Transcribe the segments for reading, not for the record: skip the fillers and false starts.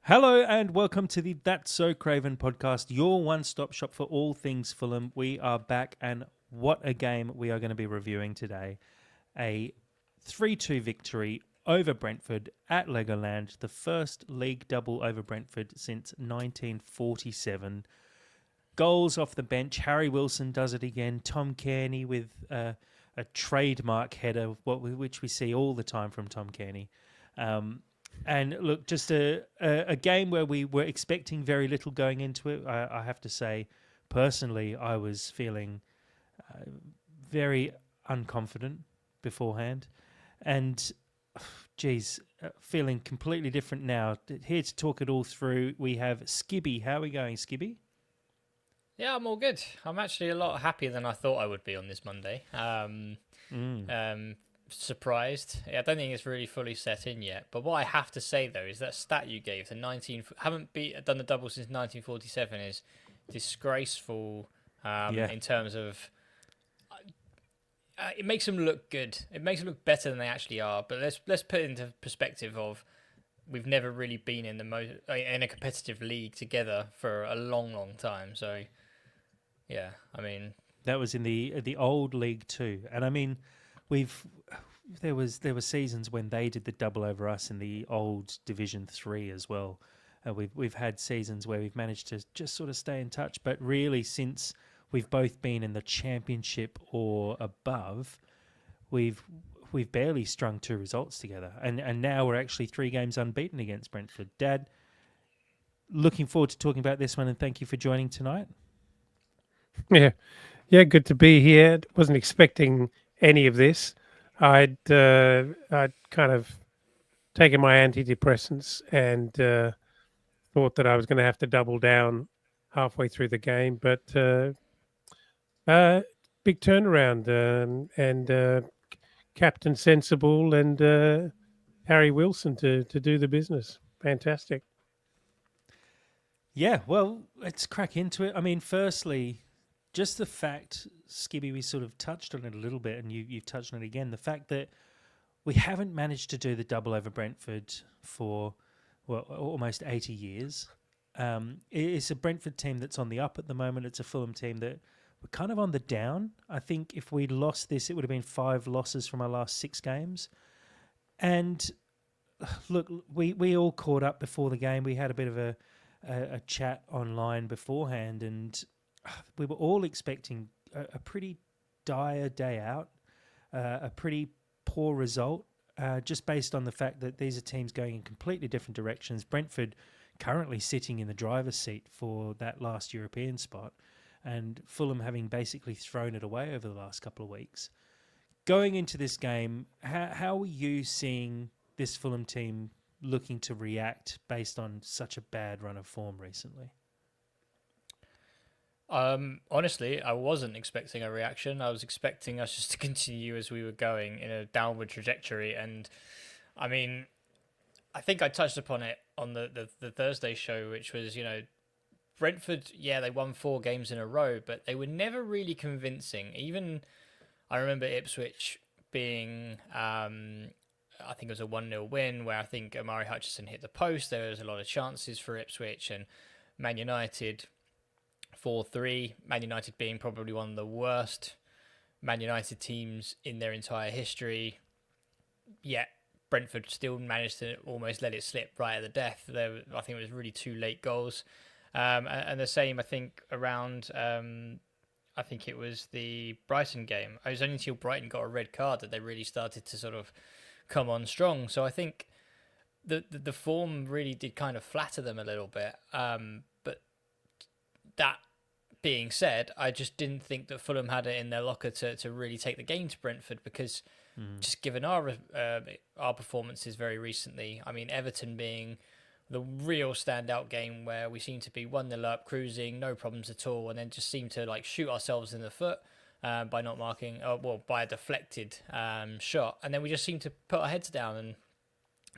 Hello and welcome to the That's So Craven podcast, your one-stop shop for all things Fulham. We are back and what a game we are going to be reviewing today. A 3-2 victory over Brentford at Legoland, the first league double over Brentford since 1947. Goals off the bench, Harry Wilson does it again, Tom Cairney with a trademark header, which we see all the time from Tom Cairney. And look, just a game where we were expecting very little going into it. I have to say, personally, I was feeling very unconfident beforehand. And, geez, feeling completely different now. Here to talk it all through, we have Skibby. How are we going, Skibby? Yeah, I'm all good. I'm actually a lot happier than I thought I would be on this Monday. Surprised. Yeah, I don't think it's really fully set in yet. But what I have to say though is that stat you gave, the 19, done the double since 1947, is disgraceful. Yeah. In terms of it makes them look good. It makes them look better than they actually are. But let's put it into perspective of we've never really been in in a competitive league together for a long time. So yeah, I mean That was in the old League Two, and I mean, we've there were seasons when they did the double over us in the old Division Three as well. We've had seasons where we've managed to just sort of stay in touch, but really since we've both been in the Championship or above, we've barely strung two results together, and now we're actually 3 games unbeaten against Brentford. Dad, looking forward to talking about this one, and thank you for joining tonight. Yeah, yeah, good to be here. Wasn't expecting any of this. I'd kind of taken my antidepressants and thought that I was going to have to double down halfway through the game, but big turnaround and Captain Sensible and Harry Wilson to do the business. Fantastic. Yeah, well, let's crack into it. I mean, firstly, just the fact, Skibby, we sort of touched on it a little bit, and you've touched on it again. The fact that we haven't managed to do the double over Brentford for almost 80 years. It's a Brentford team that's on the up at the moment. It's a Fulham team that we're kind of on the down. I think if we'd lost this, it would have been 5 losses from our last 6 games. And look, we all caught up before the game. We had a bit of a chat online beforehand, and we were all expecting a pretty dire day out, a pretty poor result, just based on the fact that these are teams going in completely different directions. Brentford currently sitting in the driver's seat for that last European spot, and Fulham having basically thrown it away over the last couple of weeks. Going into this game, how are you seeing this Fulham team looking to react based on such a bad run of form recently? Honestly, I wasn't expecting a reaction. I was expecting us just to continue as we were going in a downward trajectory. And I mean, I think I touched upon it on the Thursday show, which was, Brentford, yeah, they won 4 games in a row, but they were never really convincing. Even I remember Ipswich being, I think it was a 1-0 win where I think Amari Hutchinson hit the post. There was a lot of chances for Ipswich, and Man United 4-3. Man United being probably one of the worst Man United teams in their entire history. Yet Brentford still managed to almost let it slip right at the death. I think it was really 2 late goals. And the same, I think, around, I think it was the Brighton game. It was only until Brighton got a red card that they really started to sort of come on strong. So I think the form really did kind of flatter them a little bit. But that being said, I just didn't think that Fulham had it in their locker to really take the game to Brentford, because just given our performances very recently, I mean, Everton being the real standout game where we seem to be 1-0 up, cruising, no problems at all, and then just seem to like shoot ourselves in the foot by not marking, by a deflected shot, and then we just seem to put our heads down, and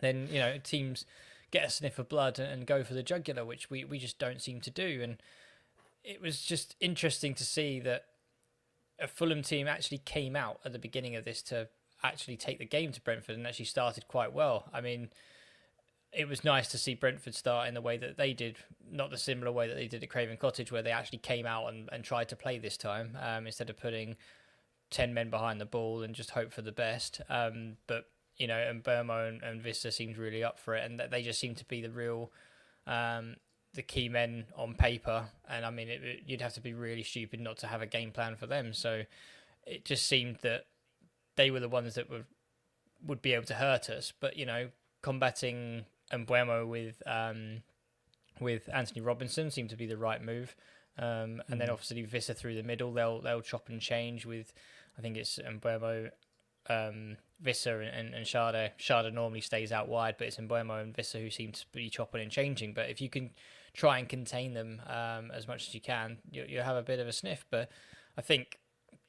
then teams get a sniff of blood and go for the jugular, which we just don't seem to do. And it was just interesting to see that a Fulham team actually came out at the beginning of this to actually take the game to Brentford and actually started quite well. I mean, it was nice to see Brentford start in the way that they did, not the similar way that they did at Craven Cottage, where they actually came out and tried to play this time, instead of putting 10 men behind the ball and just hope for the best. But, you know, and Burmo and Vista seemed really up for it, and they just seemed to be the real, the key men on paper. And I mean, you'd have to be really stupid not to have a game plan for them. So it just seemed that they were the ones that would be able to hurt us. But, you know, combating Mbuemo with Anthony Robinson seemed to be the right move. And then obviously Vista through the middle, they'll chop and change with, I think it's Mbuemo, Vissa and Sharda. Sharda normally stays out wide, but it's Mbuemo and Vissa who seem to be chopping and changing. But if you can try and contain them as much as you can, you'll have a bit of a sniff. But I think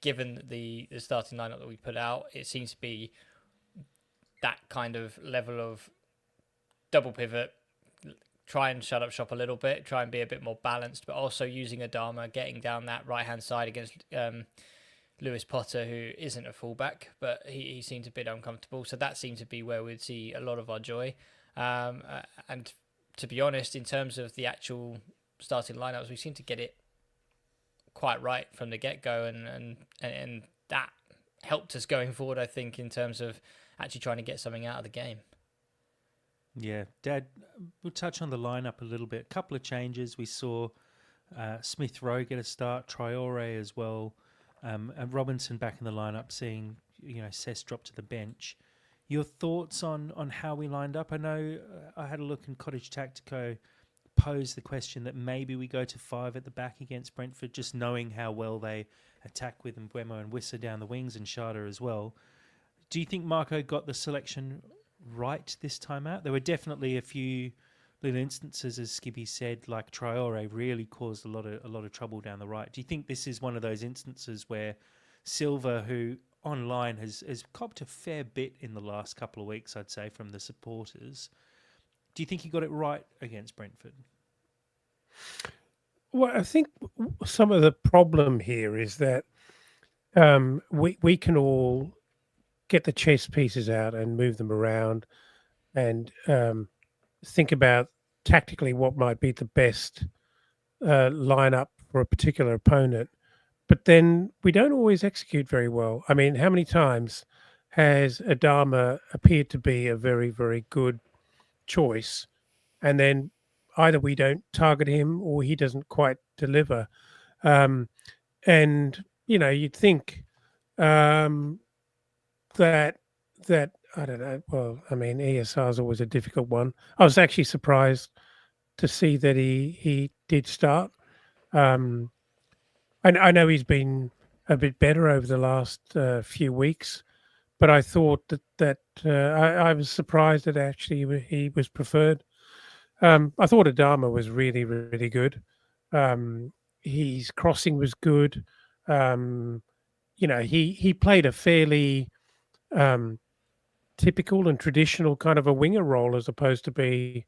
given the starting lineup that we put out, it seems to be that kind of level of double pivot, try and shut up shop a little bit, try and be a bit more balanced, but also using Adama, getting down that right-hand side against Lewis Potter, who isn't a fullback, but he seemed a bit uncomfortable. So that seemed to be where we'd see a lot of our joy. And to be honest, in terms of the actual starting lineups, we seem to get it quite right from the get-go, and that helped us going forward, I think, in terms of actually trying to get something out of the game. Yeah, Dad, we'll touch on the lineup a little bit. A couple of changes. We saw Smith Rowe get a start, Traore as well, and Robinson back in the lineup, seeing, you know, Cess drop to the bench. Your thoughts on how we lined up? I know I had a look, and Cottage Tactico posed the question that maybe we go to 5 at the back against Brentford, just knowing how well they attack with Mbuemo and Wissa down the wings, and Sharda as well. Do you think Marco got the selection right this time out? There were definitely a few little instances, as Skibby said, like Traore really caused a lot of trouble down the right. Do you think this is one of those instances where Silva, who online has copped a fair bit in the last couple of weeks, I'd say, from the supporters, do you think he got it right against Brentford? Well, I think some of the problem here is that we can all get the chess pieces out and move them around and think about tactically what might be the best lineup for a particular opponent. But then we don't always execute very well. I mean, how many times has Adama appeared to be a very, very good choice, and then either we don't target him or he doesn't quite deliver? And, you know, you'd think that I don't know. Well, I mean, ESR is always a difficult one. I was actually surprised to see that he did start. I know he's been a bit better over the last few weeks, but I thought that I was surprised that actually he was preferred. I thought Adama was really, really good. His crossing was good. You know, he played a fairly typical and traditional kind of a winger role, as opposed to be,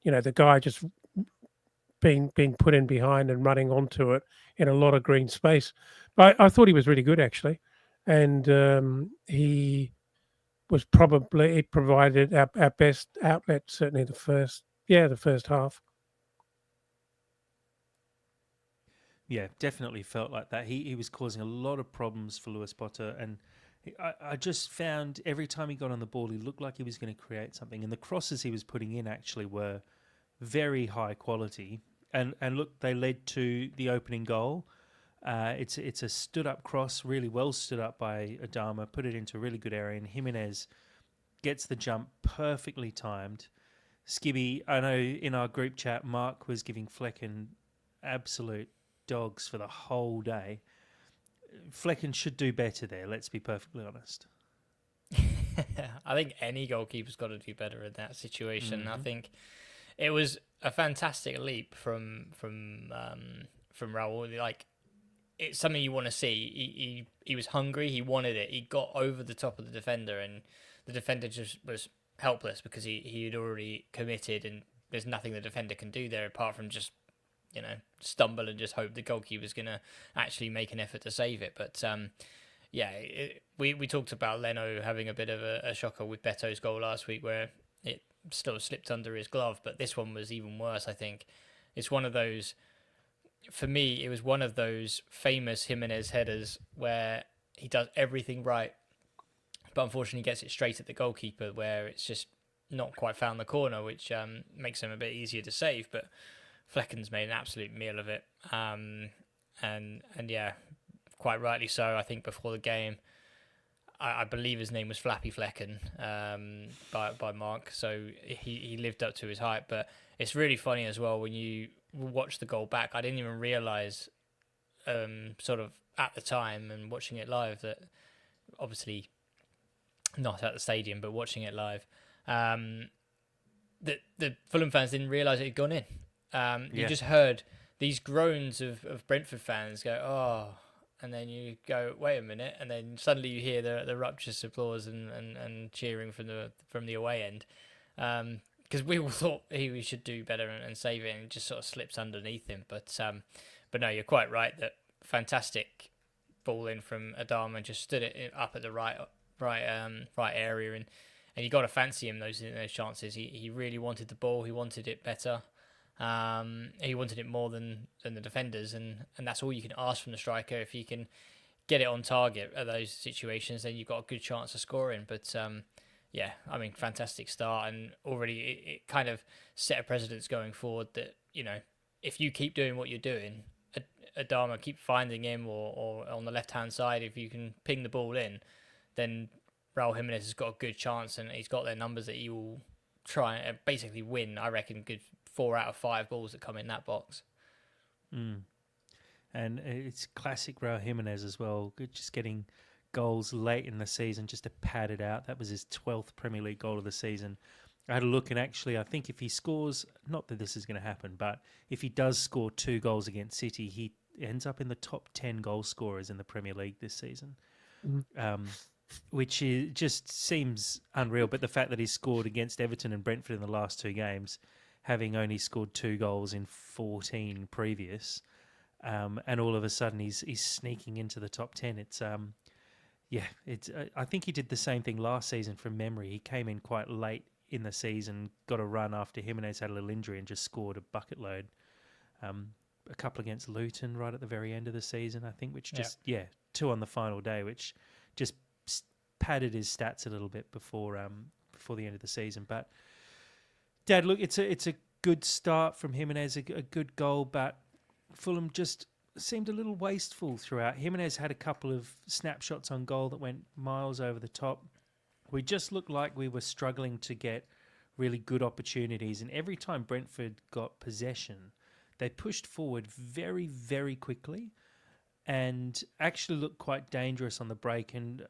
you know, the guy just being put in behind and running onto it in a lot of green space. But I thought he was really good, actually, and he was probably, it provided our best outlet, certainly the first half. Yeah, definitely felt like that. He was causing a lot of problems for Lewis Potter, and I just found every time he got on the ball, he looked like he was going to create something. And the crosses he was putting in actually were very high quality. And look, they led to the opening goal. It's a stood-up cross, really well stood up by Adama, put it into a really good area, and Jimenez gets the jump perfectly timed. Skibby, I know in our group chat, Mark was giving Flecken absolute dogs for the whole day. Flecken should do better there, let's be perfectly honest. I think any goalkeeper's got to do better in that situation. Mm-hmm. I think it was a fantastic leap from Raul. Like, it's something you want to see. He was hungry. He wanted it. He got over the top of the defender, and the defender just was helpless because he had already committed, and there's nothing the defender can do there apart from just, you know, stumble and just hope the goalkeeper's going to actually make an effort to save it. But we talked about Leno having a bit of a shocker with Beto's goal last week, where still slipped under his glove, but this one was even worse. I think it's one of those. For me, it was one of those famous Jimenez headers where he does everything right, but unfortunately gets it straight at the goalkeeper, where it's just not quite found the corner, which makes him a bit easier to save. But Flecken's made an absolute meal of it, and yeah, quite rightly so. I think before the game, I believe his name was Flappy Flecken by Mark, so he lived up to his hype. But it's really funny as well when you watch the goal back. I didn't even realise, sort of at the time and watching it live, that obviously not at the stadium, but watching it live, that the Fulham fans didn't realise it had gone in. You just heard these groans of Brentford fans go, oh, and then you go, wait a minute, and then suddenly you hear the rapturous applause and cheering from the away end, because we all thought he should do better and save it, and it just sort of slips underneath him. But no, you're quite right that fantastic ball in from Adama, just stood it up at the right area, and you got to fancy him those chances. He really wanted the ball. He wanted it better. He wanted it more than the defenders, and that's all you can ask from the striker. If he can get it on target at those situations, then you've got a good chance of scoring. But yeah, I mean, fantastic start, and already it kind of set a precedence going forward that, you know, if you keep doing what you're doing, Adama, keep finding him, or on the left-hand side, if you can ping the ball in, then Raul Jimenez has got a good chance, and he's got their numbers that he will try and basically win, I reckon, good 4 out of 5 balls that come in that box. And it's classic Raul Jimenez as well, just getting goals late in the season just to pad it out. That was his 12th Premier League goal of the season. I had a look, and actually I think if he scores, not that this is going to happen, but if he does score 2 goals against City, he ends up in the top 10 goal scorers in the Premier League this season, which just seems unreal. But the fact that he's scored against Everton and Brentford in the last 2 games, having only scored 2 goals in 14 previous, and all of a sudden he's sneaking into the top 10. It's I think he did the same thing last season from memory. He came in quite late in the season, got a run after Jimenez had a little injury, and just scored a bucket load. A couple against Luton right at the very end of the season, I think, which just 2 on the final day, which just padded his stats a little bit before the end of the season. But Dad, look, it's a good start from Jimenez, a good goal, but Fulham just seemed a little wasteful throughout. Jimenez had a couple of snapshots on goal that went miles over the top. We just looked like we were struggling to get really good opportunities, and every time Brentford got possession, they pushed forward very, very quickly and actually looked quite dangerous on the break. And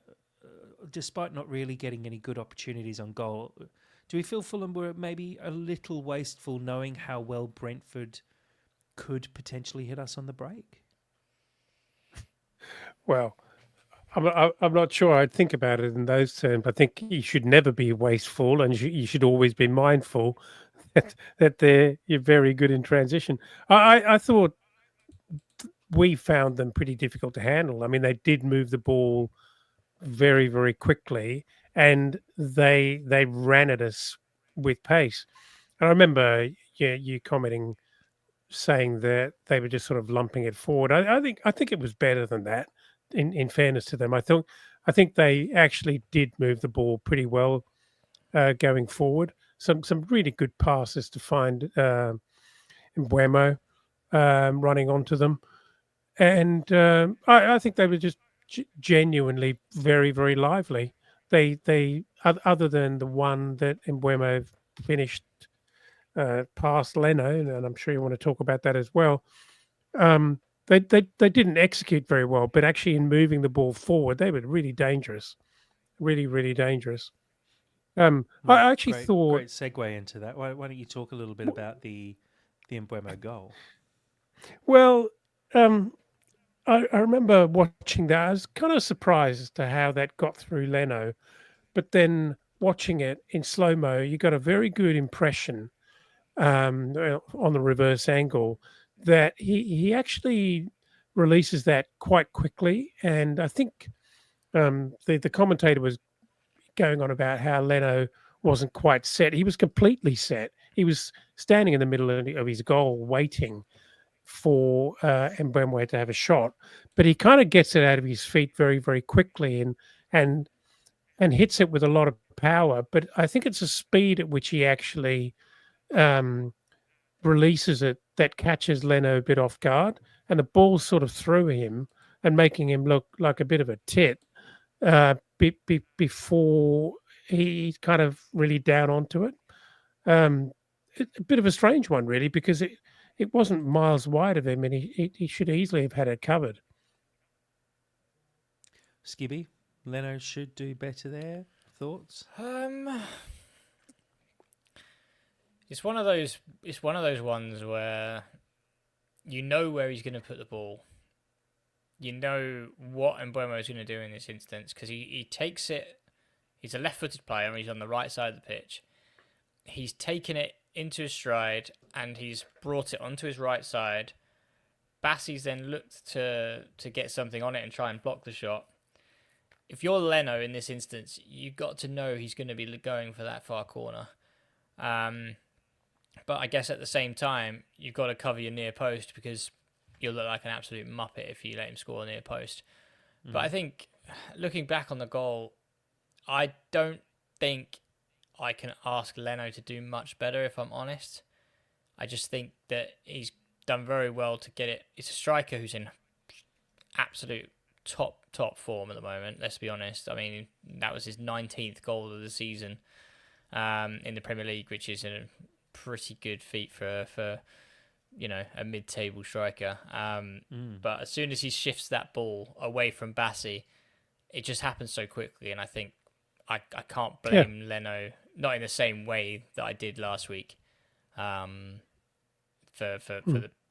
despite not really getting any good opportunities on goal, do we feel Fulham were maybe a little wasteful, knowing how well Brentford could potentially hit us on the break? Well, I'm not sure I'd think about it in those terms. I think you should never be wasteful, and you should always be mindful that you're very good in transition. I thought we found them pretty difficult to handle. I mean, they did move the ball very, very quickly, and they ran at us with pace. And I remember you commenting, saying that they were just sort of lumping it forward. I think it was better than that. In fairness to them, I think they actually did move the ball pretty well going forward. Some really good passes to find Mbuemo running onto them, and I think they were just genuinely very, very lively. They other than the one that Mbuemo finished past Leno, and I'm sure you want to talk about that as well. They didn't execute very well, but actually in moving the ball forward, they were really dangerous, really, really dangerous. I actually thought great segue into that. Why don't you talk a little bit about the Mbuemo goal? Well, I remember watching that. I was kind of surprised as to how that got through Leno, but then watching it in slow mo, you got a very good impression on the reverse angle that he actually releases that quite quickly. And I think the commentator was going on about how Leno wasn't quite set. He was completely set. He was standing in the middle of his goal, waiting for Mbemwe to have a shot, but he kind of gets it out of his feet very, very quickly and and hits it with a lot of power. But I think it's the speed at which he actually um, releases it that catches Leno a bit off guard, and the ball's sort of through him and making him look like a bit of a tit before he's kind of really down onto it. A bit of a strange one, really, because it wasn't miles wide of him, and he should easily have had it covered. Skibby, Leno should do better there. Thoughts? It's one of those. It's one of those ones where you know where he's going to put the ball. You know what Mbeumo is going to do in this instance because he takes it. He's a left-footed player and he's on the right side of the pitch. He's taken it into his stride and he's brought it onto his right side. Bassey's then looked to get something on it and try and block the shot. If you're Leno in this instance, you've got to know he's going to be going for that far corner. But I guess at the same time, you've got to cover your near post because you'll look like an absolute muppet if you let him score near post. But I think, looking back on the goal, I don't think I can ask Leno to do much better, if I'm honest. I just think that he's done very well to get it. It's a striker who's in absolute top form at the moment, let's be honest. I mean, that was his 19th goal of the season in the Premier League, which is a pretty good feat for a mid-table striker. But as soon as he shifts that ball away from Bassey, it just happens so quickly, and I think I can't blame Leno, not in the same way that I did last week, for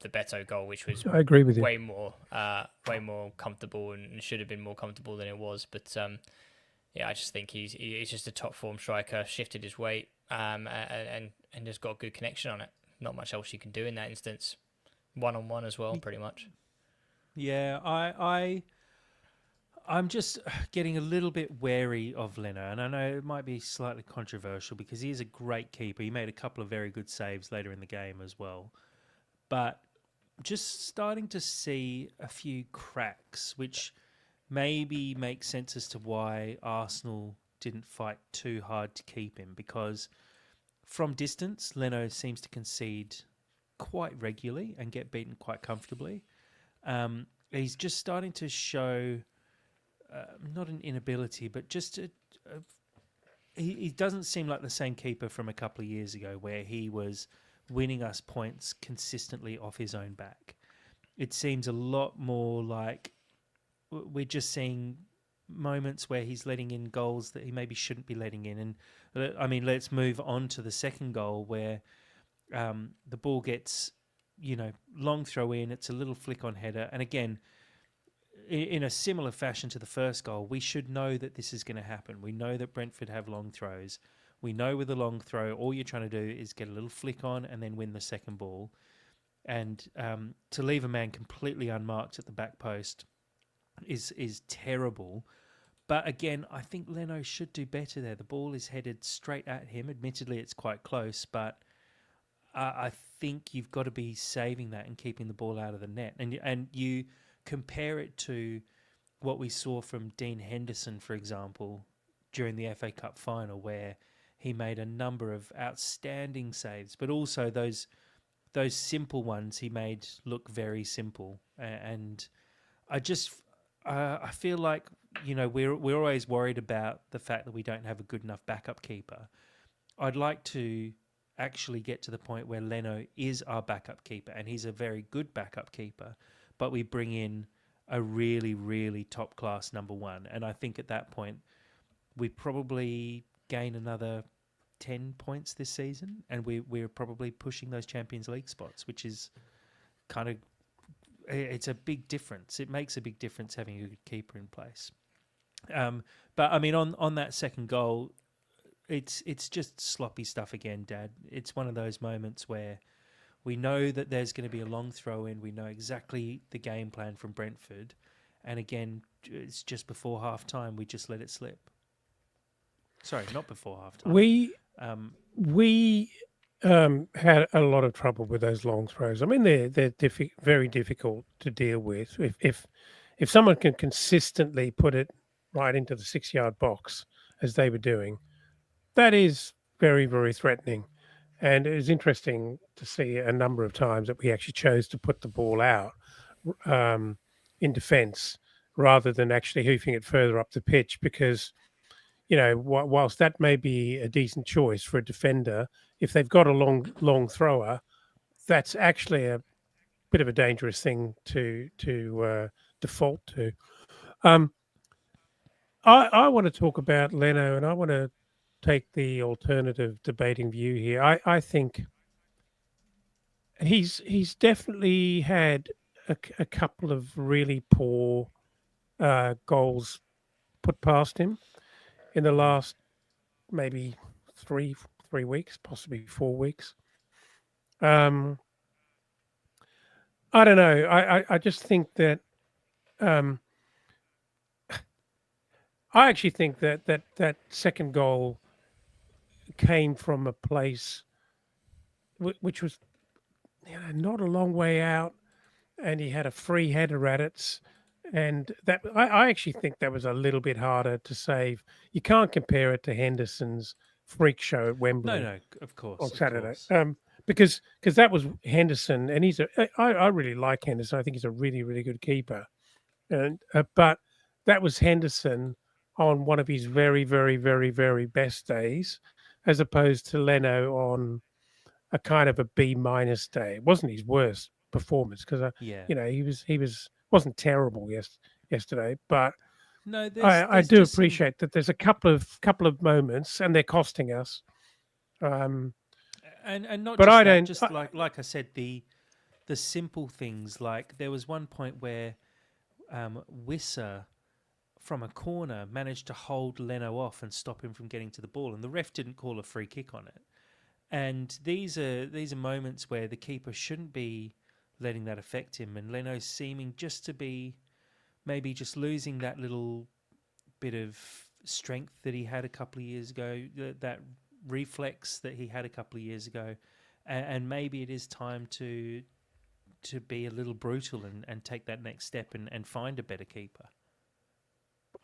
the Beto goal, which was I agree with you. way more comfortable and should have been more comfortable than it was. But I just think he's just a top form striker, shifted his weight, and just got a good connection on it. Not much else you can do in that instance. 1-on-1 as well, pretty much. Yeah, I'm just getting a little bit wary of Leno, and I know it might be slightly controversial because he is a great keeper. He made a couple of very good saves later in the game as well. But just starting to see a few cracks, which maybe make sense as to why Arsenal didn't fight too hard to keep him, because from distance, Leno seems to concede quite regularly and get beaten quite comfortably. He's just starting to show not an inability, but just he doesn't seem like the same keeper from a couple of years ago where he was winning us points consistently off his own back. It seems a lot more like we're just seeing moments where he's letting in goals that he maybe shouldn't be letting in. And I mean, let's move on to the second goal where the ball gets, long throw in. It's a little flick on header. And again, in a similar fashion to the first goal, we should know that this is going to happen. We know that Brentford have long throws. We know with a long throw, all you're trying to do is get a little flick on and then win the second ball. And to leave a man completely unmarked at the back post is terrible. But again, I think Leno should do better there. The ball is headed straight at him. Admittedly, it's quite close, but I think you've got to be saving that and keeping the ball out of the net. And you compare it to what we saw from Dean Henderson, for example, during the FA Cup final, where he made a number of outstanding saves, but also those simple ones he made look very simple. And I feel like we're always worried about the fact that we don't have a good enough backup keeper. I'd like to actually get to the point where Leno is our backup keeper, and he's a very good backup keeper, but we bring in a really, really top class number one. And I think at that point we probably gain another 10 points this season, and we're probably pushing those Champions League spots, which is it's a big difference. It makes a big difference having a good keeper in place. But I mean, on that second goal, it's just sloppy stuff again, Dad. It's one of those moments where we know that there's going to be a long throw in. We know exactly the game plan from Brentford, and again, it's just before half time. We just let it slip. Sorry, not before half time. We had a lot of trouble with those long throws. I mean, they're very difficult to deal with. If someone can consistently put it right into the 6 yard box as they were doing, that is very, very threatening. And it was interesting to see a number of times that we actually chose to put the ball out in defence rather than actually hoofing it further up the pitch because whilst that may be a decent choice for a defender, if they've got a long thrower, that's actually a bit of a dangerous thing to default to. Um, I want to talk about Leno, and I want to take the alternative debating view here. I think he's definitely had a couple of really poor goals put past him in the last maybe three three weeks, possibly 4 weeks. Um, I don't know. I just think that um, I actually think that second goal came from a place which was not a long way out, and he had a free header at it. And that I actually think that was a little bit harder to save. You can't compare it to Henderson's freak show at No, Wembley no, of on course, of Saturday. course. Because that was Henderson, and I really like Henderson. I think he's a really really good keeper, and but that was Henderson on one of his very very very very best days, as opposed to Leno on a kind of a B minus day. It wasn't his worst performance because Yeah. he wasn't terrible yesterday, but No, I there's do just some, appreciate that there's a couple of moments, and they're costing us. Um, and not but just I that, don't. just like I said, the simple things. Like there was one point where Wissa from a corner managed to hold Leno off and stop him from getting to the ball, and the ref didn't call a free kick on it. And these are moments where the keeper shouldn't be letting that affect him, and Leno's seeming just to be maybe just losing that little bit of strength that he had a couple of years ago, that reflex that he had a couple of years ago, and maybe it is time to be a little brutal and take that next step and find a better keeper.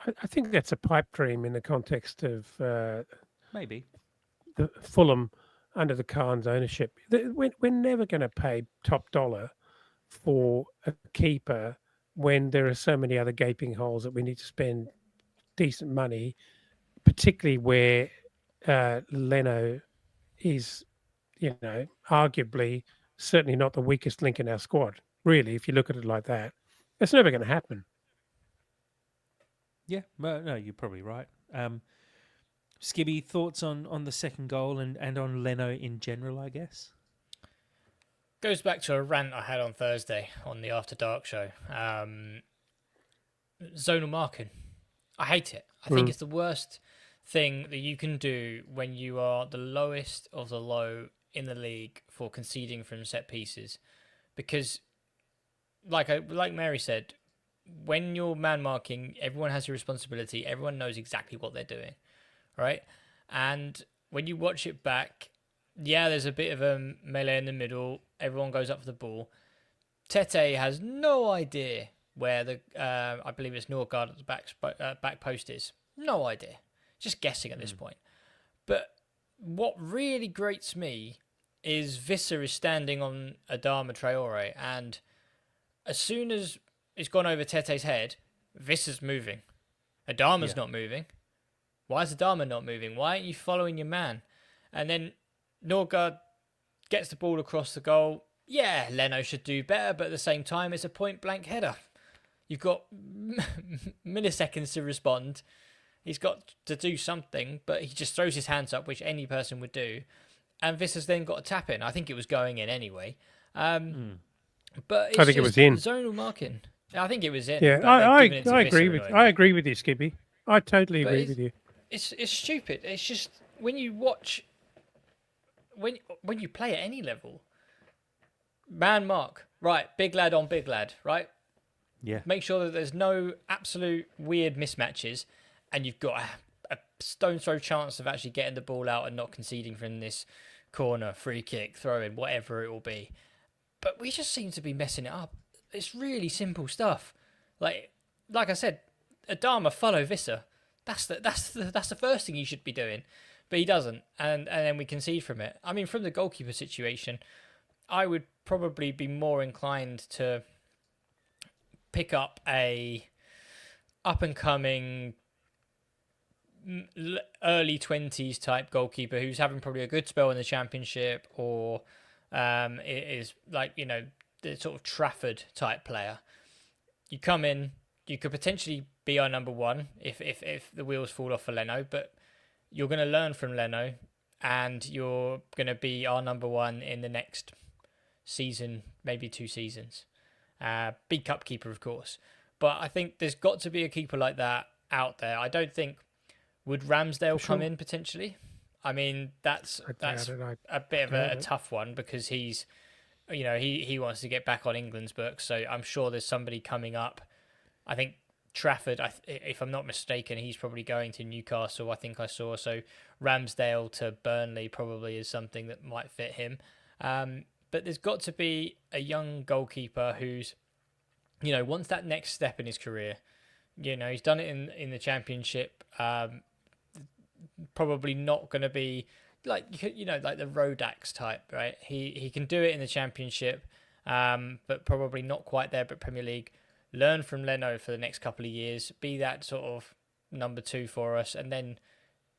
I think that's a pipe dream in the context of Maybe. the Fulham under the Khan's ownership. We're never going to pay top dollar for a keeper when there are so many other gaping holes that we need to spend decent money, particularly where Leno is, arguably certainly not the weakest link in our squad. Really, if you look at it like that, it's never going to happen. Yeah, well, no, you're probably right. Skibby, thoughts on the second goal and on Leno in general, I guess? Goes back to a rant I had on Thursday on the After Dark show. Zonal marking. I hate it. I think it's the worst thing that you can do when you are the lowest of the low in the league for conceding from set pieces. Because, like Mary said, when you're man marking, everyone has a responsibility. Everyone knows exactly what they're doing, right? And when you watch it back, yeah, there's a bit of a melee in the middle. Everyone goes up for the ball. Tete has no idea where the I believe it's Norgard at the back post is. No idea. Just guessing at this point. But what really grates me is Visser is standing on Adama Traore, and as soon as it's gone over Tete's head, Visser's moving. Adama's not moving. Why is Adama not moving? Why aren't you following your man? And then Norgard gets the ball across the goal. Yeah, Leno should do better, but at the same time, it's a point-blank header. You've got milliseconds to respond. He's got to do something, but he just throws his hands up, which any person would do. And Visser's then got a tap in. I think it was going in anyway. But it's I think it was in. zonal marking. I think it was in. Yeah, but I they've given it to agree Visser with anyway. I agree with you, Skippy. I totally But agree with you. It's stupid. It's just when you watch, when you play at any level, man mark, right, big lad on big lad, right? Yeah. Make sure that there's no absolute weird mismatches, and you've got a stone's throw chance of actually getting the ball out and not conceding from this corner, free kick, throw in, whatever it will be. But we just seem to be messing it up. It's really simple stuff. Like I said, Adama follow Visser. That's the first thing he should be doing, but he doesn't, and then we concede from it. I mean, from the goalkeeper situation, I would probably be more inclined to pick up a up and coming early 20s type goalkeeper who's having probably a good spell in the Championship, or is like, you know, the sort of Trafford type player. You come in, you could potentially be our number one if the wheels fall off for Leno, but you're going to learn from Leno, and you're going to be our number one in the next season, maybe 2 seasons. Big cup keeper, of course. But I think there's got to be a keeper like that out there. I don't think... Would Ramsdale come in potentially? I mean, that's a bit of a tough one, because he's, you know, he wants to get back on England's books. So I'm sure there's somebody coming up. I think Trafford, if I'm not mistaken, he's probably going to Newcastle, I think I saw. So Ramsdale to Burnley probably is something that might fit him. But there's got to be a young goalkeeper who's, you know, wants that next step in his career. You know, he's done it in the Championship. Probably not going to be like, you know, like the Rodax type, right? He can do it in the Championship, but probably not quite there. But Premier League, learn from Leno for the next couple of years, be that sort of number 2 for us, and then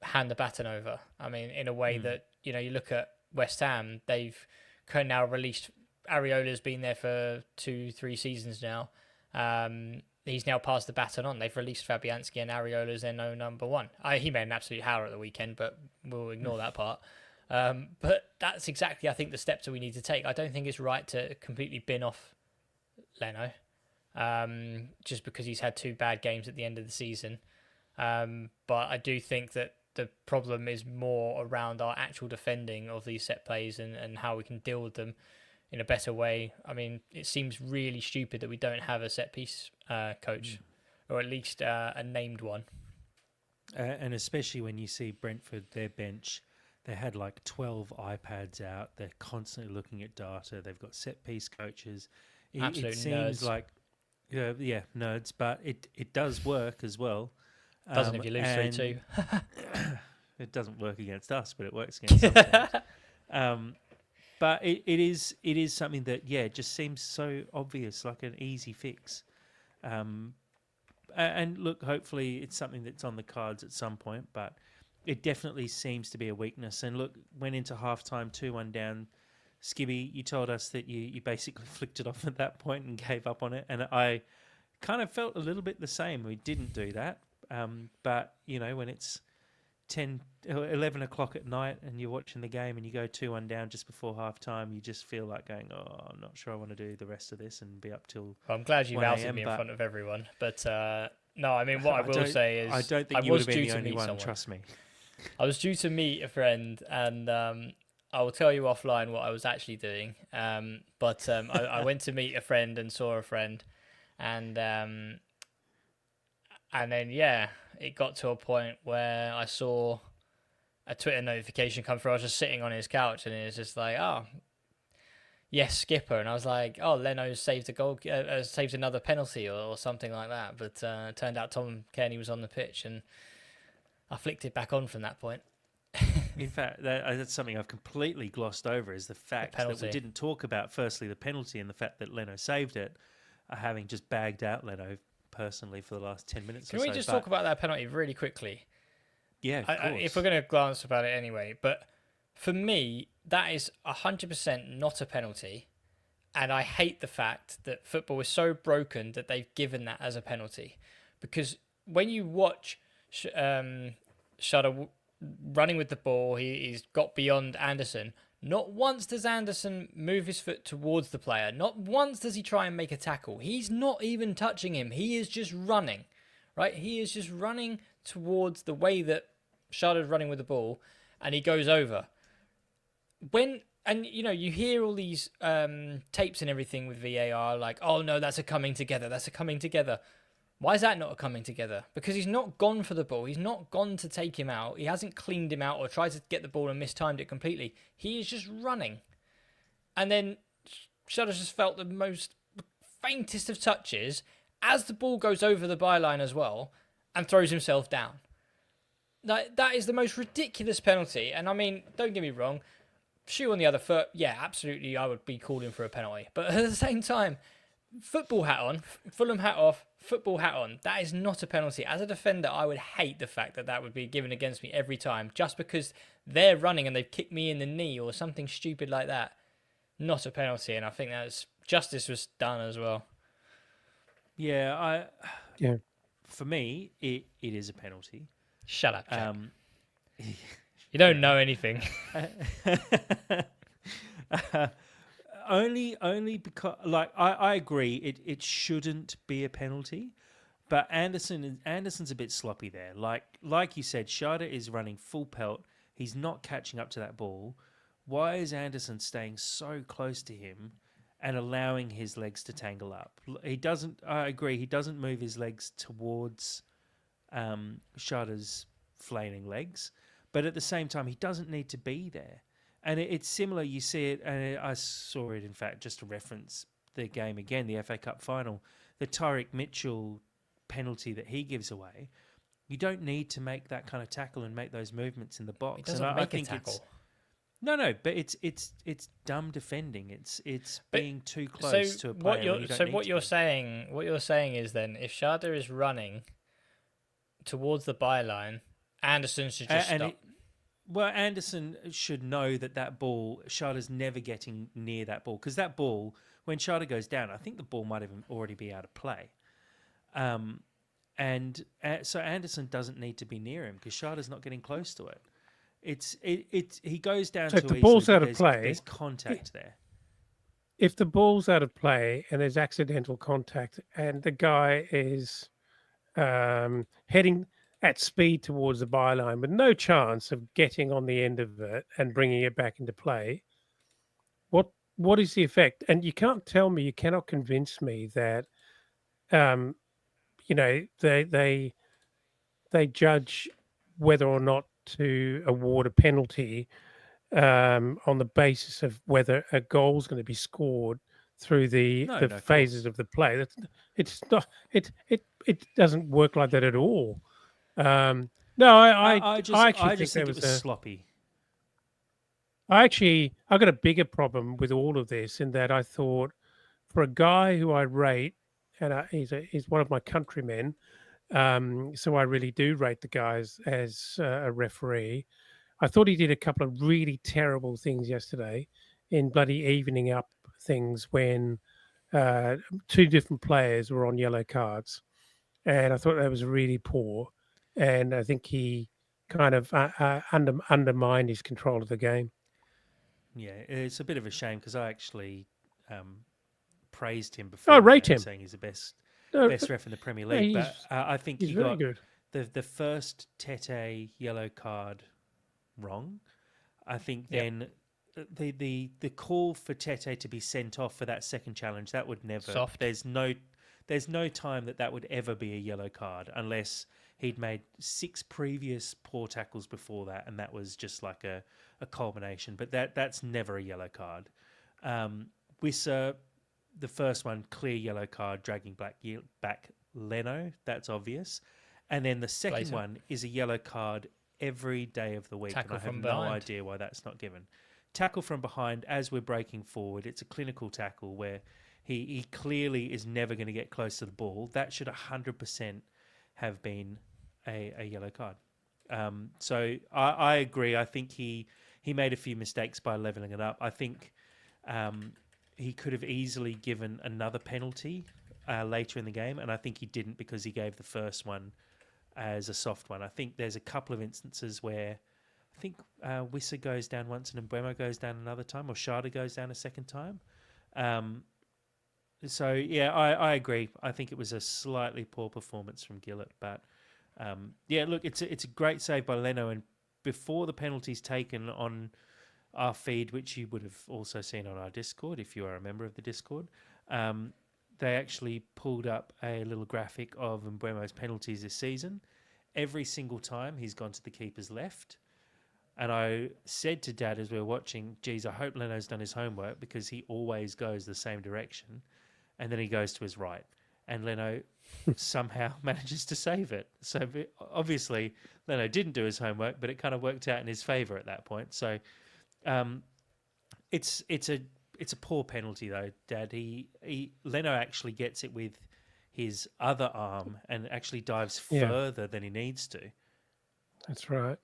hand the baton over. I mean, in a way that, you know, you look at West Ham, they've now released, Areola's been there for 2-3 seasons now. He's now passed the baton on. They've released Fabianski, and Areola's their number 1. He made an absolute howler at the weekend, but we'll ignore that part. But that's exactly, I think, the steps that we need to take. I don't think it's right to completely bin off Leno just because he's had 2 bad games at the end of the season. But I do think that the problem is more around our actual defending of these set plays and how we can deal with them in a better way. I mean, it seems really stupid that we don't have a set piece coach, or at least a named one. And especially when you see Brentford, their bench, they had like 12 iPads out. They're constantly looking at data. They've got set piece coaches. Absolute it seems nerds. like, nerds, but it does work as well. Doesn't if you lose 3-2. It doesn't work against us, but it works against some teams. But it is something that, just seems so obvious, like an easy fix. And look, hopefully it's something that's on the cards at some point, but it definitely seems to be a weakness. And look, went into halftime 2-1 down. Skibby, you told us that you basically flicked it off at that point and gave up on it. And I kind of felt a little bit the same. We didn't do that. But, you know, when it's 11 o'clock at night and you're watching the game and you go 2-1 down just before half time, you just feel like going, I'm not sure I want to do the rest of this and be up till I'm glad you've outed me in front of everyone. But no, I mean, what I will say is, I don't think you would have been the only one, trust me. I was due to meet a friend, and I will tell you offline what I was actually doing. But I went to meet a friend and saw a friend, and then it got to a point where I saw a Twitter notification come through. I was just sitting on his couch, and it was just like, yes, skipper. And I was like, Leno saved a goal, saved another penalty or something like that. But turned out Tom Kearney was on the pitch, and I flicked it back on from that point. In fact, that's something I've completely glossed over, is the fact that we didn't talk about, firstly, the penalty and the fact that Leno saved it, having just bagged out Leno personally for the last 10 minutes Can we just talk about that penalty really quickly? Yeah, of course. If we're going to glance about it anyway. But for me, that is 100% not a penalty. And I hate the fact that football is so broken that they've given that as a penalty. Because when you watch Shutter running with the ball, he's got beyond Anderson. Not once does Anderson move his foot towards the player. Not once does he try and make a tackle. He's not even touching him. He is just running, right? He is just running towards the way that Shadow's running with the ball, and he goes over. You hear all these tapes and everything with VAR, like, oh no, that's a coming together. Why is that not coming together? Because he's not gone for the ball. He's not gone to take him out. He hasn't cleaned him out or tried to get the ball and mistimed it completely. He is just running. And then Shutters just felt the most faintest of touches as the ball goes over the byline as well and throws himself down. That is the most ridiculous penalty. And I mean, don't get me wrong, shoe on the other foot, yeah, absolutely, I would be calling for a penalty. But at the same time, football hat on, Fulham hat off, football hat on, that is not a penalty. As a defender, I would hate the fact that that would be given against me every time just because they're running and they've kicked me in the knee or something stupid like that. Not a penalty, and I think that's justice was done as well. Yeah, for me, it is a penalty. Shut up, Jack. You don't know anything. Only because, like, I agree, it shouldn't be a penalty, but Anderson's a bit sloppy there. Like you said, Sharda is running full pelt. He's not catching up to that ball. Why is Anderson staying so close to him and allowing his legs to tangle up? He doesn't. I agree. He doesn't move his legs towards Sharda's flailing legs, but at the same time, he doesn't need to be there. And it's similar. You see it, and I saw it, in fact, just to reference the game again, the FA Cup final, the Tyreek Mitchell penalty that he gives away. You don't need to make that kind of tackle and make those movements in the box. He doesn't make a tackle. No, but it's dumb defending. It's being too close to a player. What you're saying is then if Sharda is running towards the byline, Anderson should just stop. Anderson should know that ball, Sharda's never getting near that ball, because that ball, when Sharda goes down, I think the ball might even already be out of play. So Anderson doesn't need to be near him because Sharda's not getting close to it. He goes down. So too if the easily, ball's out of there's play, contact there. If the ball's out of play and there's accidental contact, and the guy is heading at speed towards the byline with no chance of getting on the end of it and bringing it back into play, what is the effect? And you can't tell me, you cannot convince me that they judge whether or not to award a penalty on the basis of whether a goal is going to be scored through the phases of the play. It's not. It doesn't work like that at all. I actually think it was sloppy. I got a bigger problem with all of this in that I thought, for a guy who I rate, and he's one of my countrymen, so I really do rate the guys as a referee. I thought he did a couple of really terrible things yesterday in bloody evening up things when two different players were on yellow cards, and I thought that was really poor. And I think he kind of undermined his control of the game. Yeah, it's a bit of a shame because I actually praised him before. I rate him, saying he's the best ref in the Premier League. But I think he got good. The first Tete yellow card wrong. I think then the call for Tete to be sent off for that second challenge, that would never. Soft. There's no time that would ever be a yellow card unless he'd made 6 previous poor tackles before that, and that was just like a culmination. But that's never a yellow card. Wissa, the first one, clear yellow card, dragging back Leno. That's obvious. And then the second one is a yellow card every day of the week. Tackle and I have from no behind. idea why that's not given. Tackle from behind as we're breaking forward. It's a clinical tackle where he clearly is never going to get close to the ball. That should 100% have been a yellow card. So I agree. I think he made a few mistakes by levelling it up. I think he could have easily given another penalty later in the game, and I think he didn't because he gave the first one as a soft one. I think there's a couple of instances where I think Wissa goes down once and Mbeumo goes down another time, or Sharda goes down a second time. So, yeah, I agree. I think it was a slightly poor performance from Gillett. But, look, it's a great save by Leno. And before the penalty's taken on our feed, which you would have also seen on our Discord if you are a member of the Discord, they actually pulled up a little graphic of Mbeumo's penalties this season. Every single time he's gone to the keeper's left. And I said to Dad as we were watching, geez, I hope Leno's done his homework because he always goes the same direction. And then he goes to his right. And Leno somehow manages to save it. So obviously Leno didn't do his homework, but it kind of worked out in his favour at that point. So it's a poor penalty though, Dad. Leno actually gets it with his other arm and actually dives further than he needs to. That's right.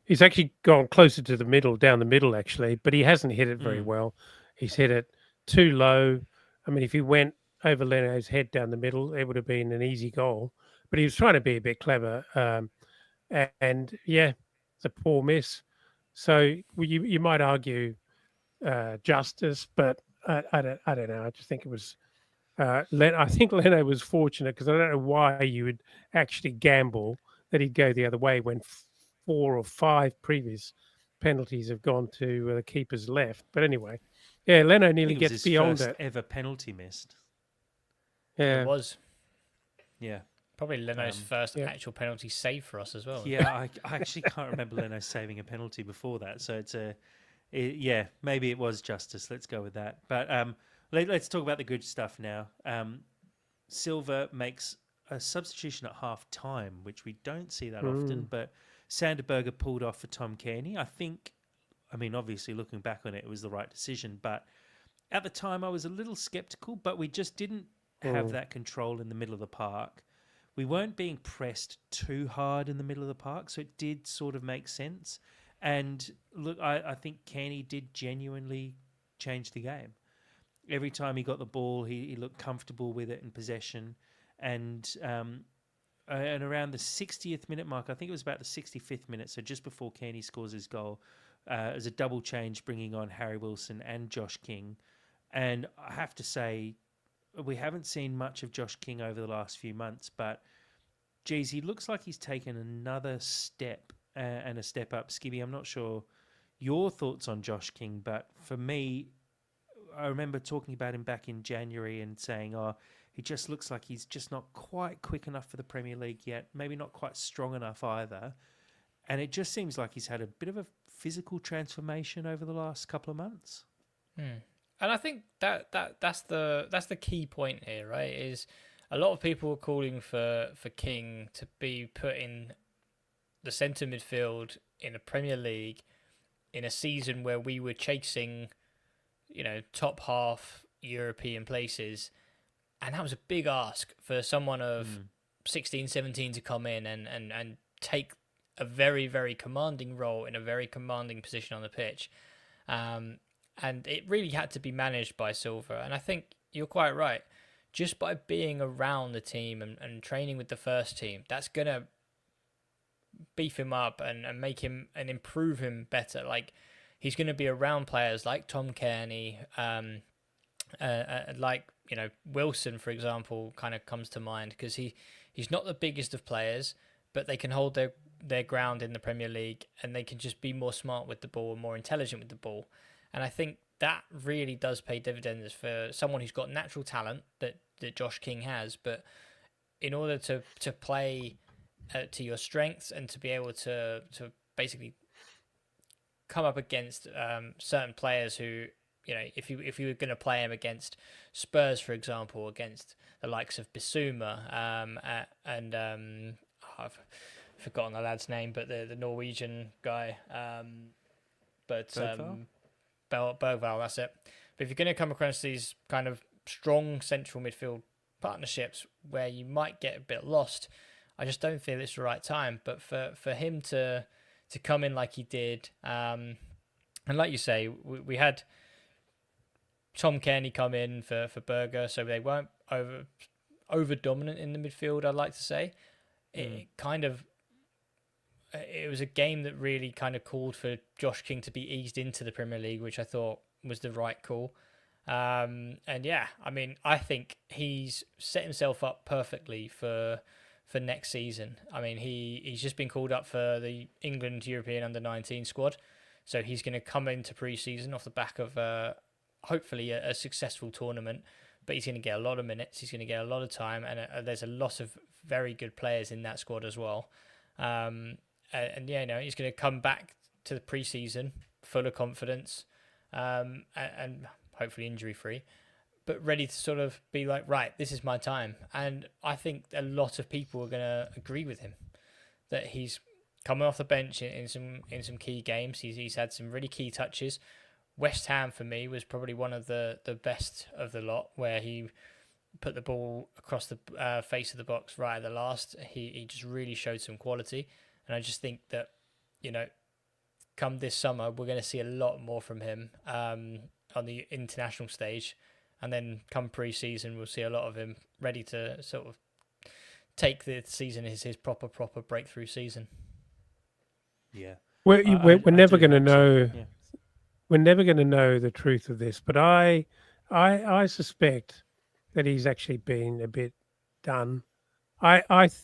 He's actually gone closer to the middle, down the middle, actually, but he hasn't hit it very well. He's hit it too low. I mean, if he went over Leno's head down the middle, it would have been an easy goal. But he was trying to be a bit clever. And yeah, it's a poor miss. So you might argue justice, but I don't know. I just think it was. I think Leno was fortunate because I don't know why you would actually gamble that he'd go the other way when 4 or 5 previous penalties have gone to the keeper's left. But anyway, yeah, Leno nearly gets beyond it. Ever penalty missed. Yeah, It was. Yeah. Probably Leno's first actual penalty save for us as well. Yeah, I actually can't remember Leno saving a penalty before that. So maybe it was justice. Let's go with that. But let's talk about the good stuff now. Silva makes a substitution at half time, which we don't see that often, but Sanderberger pulled off for Tom Kearney. Obviously looking back on it, it was the right decision, but at the time I was a little sceptical, but we just didn't have that control in the middle of the park. We weren't being pressed too hard in the middle of the park, so it did sort of make sense. And look, I think Kearney did genuinely change the game. Every time he got the ball, he looked comfortable with it in possession. And around the 60th minute mark, I think it was about the 65th minute, so just before Kearney scores his goal, as a double change, bringing on Harry Wilson and Josh King. And I have to say, we haven't seen much of Josh King over the last few months, but geez, he looks like he's taken another step and a step up. Skibby, I'm not sure your thoughts on Josh King, but for me, I remember talking about him back in January and saying, he just looks like he's just not quite quick enough for the Premier League yet, maybe not quite strong enough either. And it just seems like he's had a bit of a physical transformation over the last couple of months. And I think that's the key point here, right? Is a lot of people are calling for King to be put in the centre midfield in a Premier League in a season where we were chasing, top half European places. And that was a big ask for someone of 16, 17 to come in and take a very, very commanding role in a very commanding position on the pitch. And it really had to be managed by Silva. And I think you're quite right. Just by being around the team and training with the first team, that's going to beef him up and make him and improve him better. Like, he's going to be around players like Tom Kearney, Wilson, for example, kind of comes to mind because he's not the biggest of players, but they can hold their ground in the Premier League and they can just be more smart with the ball and more intelligent with the ball. And I think that really does pay dividends for someone who's got natural talent that Josh King has. But in order to play to your strengths and to be able to basically come up against certain players who, if you were going to play him against Spurs, for example, against the likes of Bissouma I've forgotten the lad's name, but the Norwegian guy, Bergvall, that's it. But if you're going to come across these kind of strong central midfield partnerships where you might get a bit lost, I just don't feel it's the right time. But for him to come in like he did, and like you say, we had Tom Kearney come in for Berger, so they weren't over dominant in the midfield, I'd like to say. It was a game that really kind of called for Josh King to be eased into the Premier League, which I thought was the right call. I think he's set himself up perfectly for next season. I mean, he's just been called up for the England European Under-19 squad, so he's going to come into pre-season off the back of hopefully a successful tournament but he's going to get a lot of minutes. He's going to get a lot of time, and there's a lot of very good players in that squad as well. And yeah, he's going to come back to the preseason full of confidence, and hopefully injury free, but ready to sort of be like, right, this is my time. And I think a lot of people are going to agree with him that he's coming off the bench in some key games. He's had some really key touches. West Ham for me was probably one of the best of the lot, where he put the ball across the face of the box right at the last. He just really showed some quality, and I just think that come this summer we're going to see a lot more from him on the international stage, and then come pre-season we'll see a lot of him ready to sort of take the season as his proper breakthrough season. Yeah, We're never going to know. Yeah. We're never going to know the truth of this, but I suspect that he's actually been a bit done. I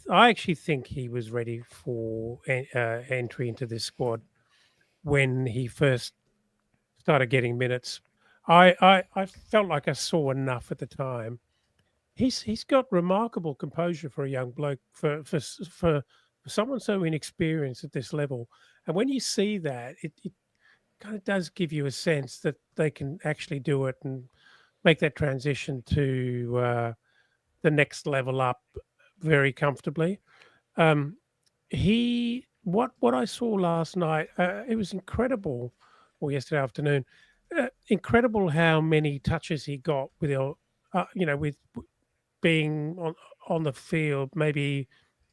actually think he was ready for entry into this squad when he first started getting minutes. I felt like I saw enough at the time. He's got remarkable composure for a young bloke, for someone so inexperienced at this level. And when you see that, it kind of does give you a sense that they can actually do it and make that transition to the next level up very comfortably. Um, what I saw last night, it was incredible, or yesterday afternoon, incredible how many touches he got with being on the field. Maybe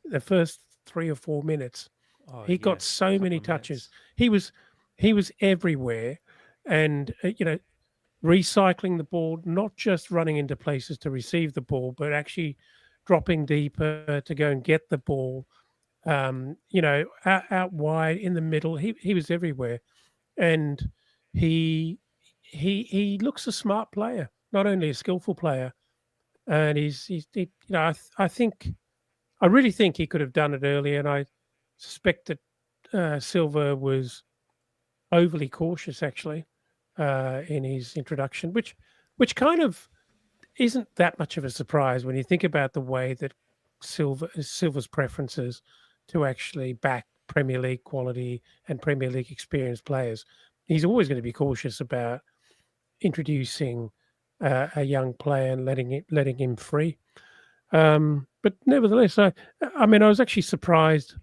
the first 3 or 4 minutes, Oh he yeah, got so couple many of touches. minutes. He was everywhere, and recycling the ball, not just running into places to receive the ball, but actually dropping deeper to go and get the ball. Out wide in the middle. He was everywhere, and he he looks a smart player, not only a skillful player. And I think I really think he could have done it earlier, and I suspect that Silva was overly cautious actually in his introduction, which kind of isn't that much of a surprise when you think about the way that Silva's preferences to actually back Premier League quality and Premier League experienced players. He's always going to be cautious about introducing a young player and letting him free. But nevertheless, I mean, I was actually surprised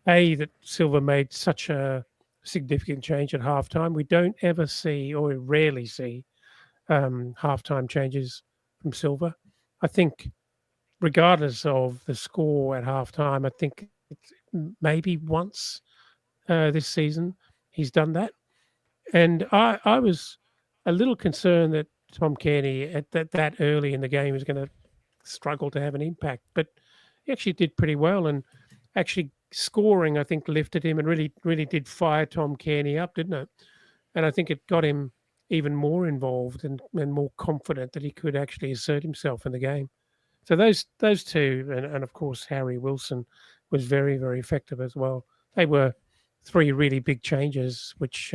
that Silva made such a significant change at halftime. We don't ever see, or we rarely see, halftime changes from Silva. I think, regardless of the score at halftime, I think it's maybe once this season he's done that. And I was a little concerned that Tom Kearney at that early in the game was going to struggle to have an impact, but he actually did pretty well. And actually scoring, I think, lifted him and really did fire Tom Kearney up, didn't it? And I think it got him even more involved and more confident that he could actually assert himself in the game. So those two, and of course Harry Wilson was very, very effective as well. They were three really big changes, which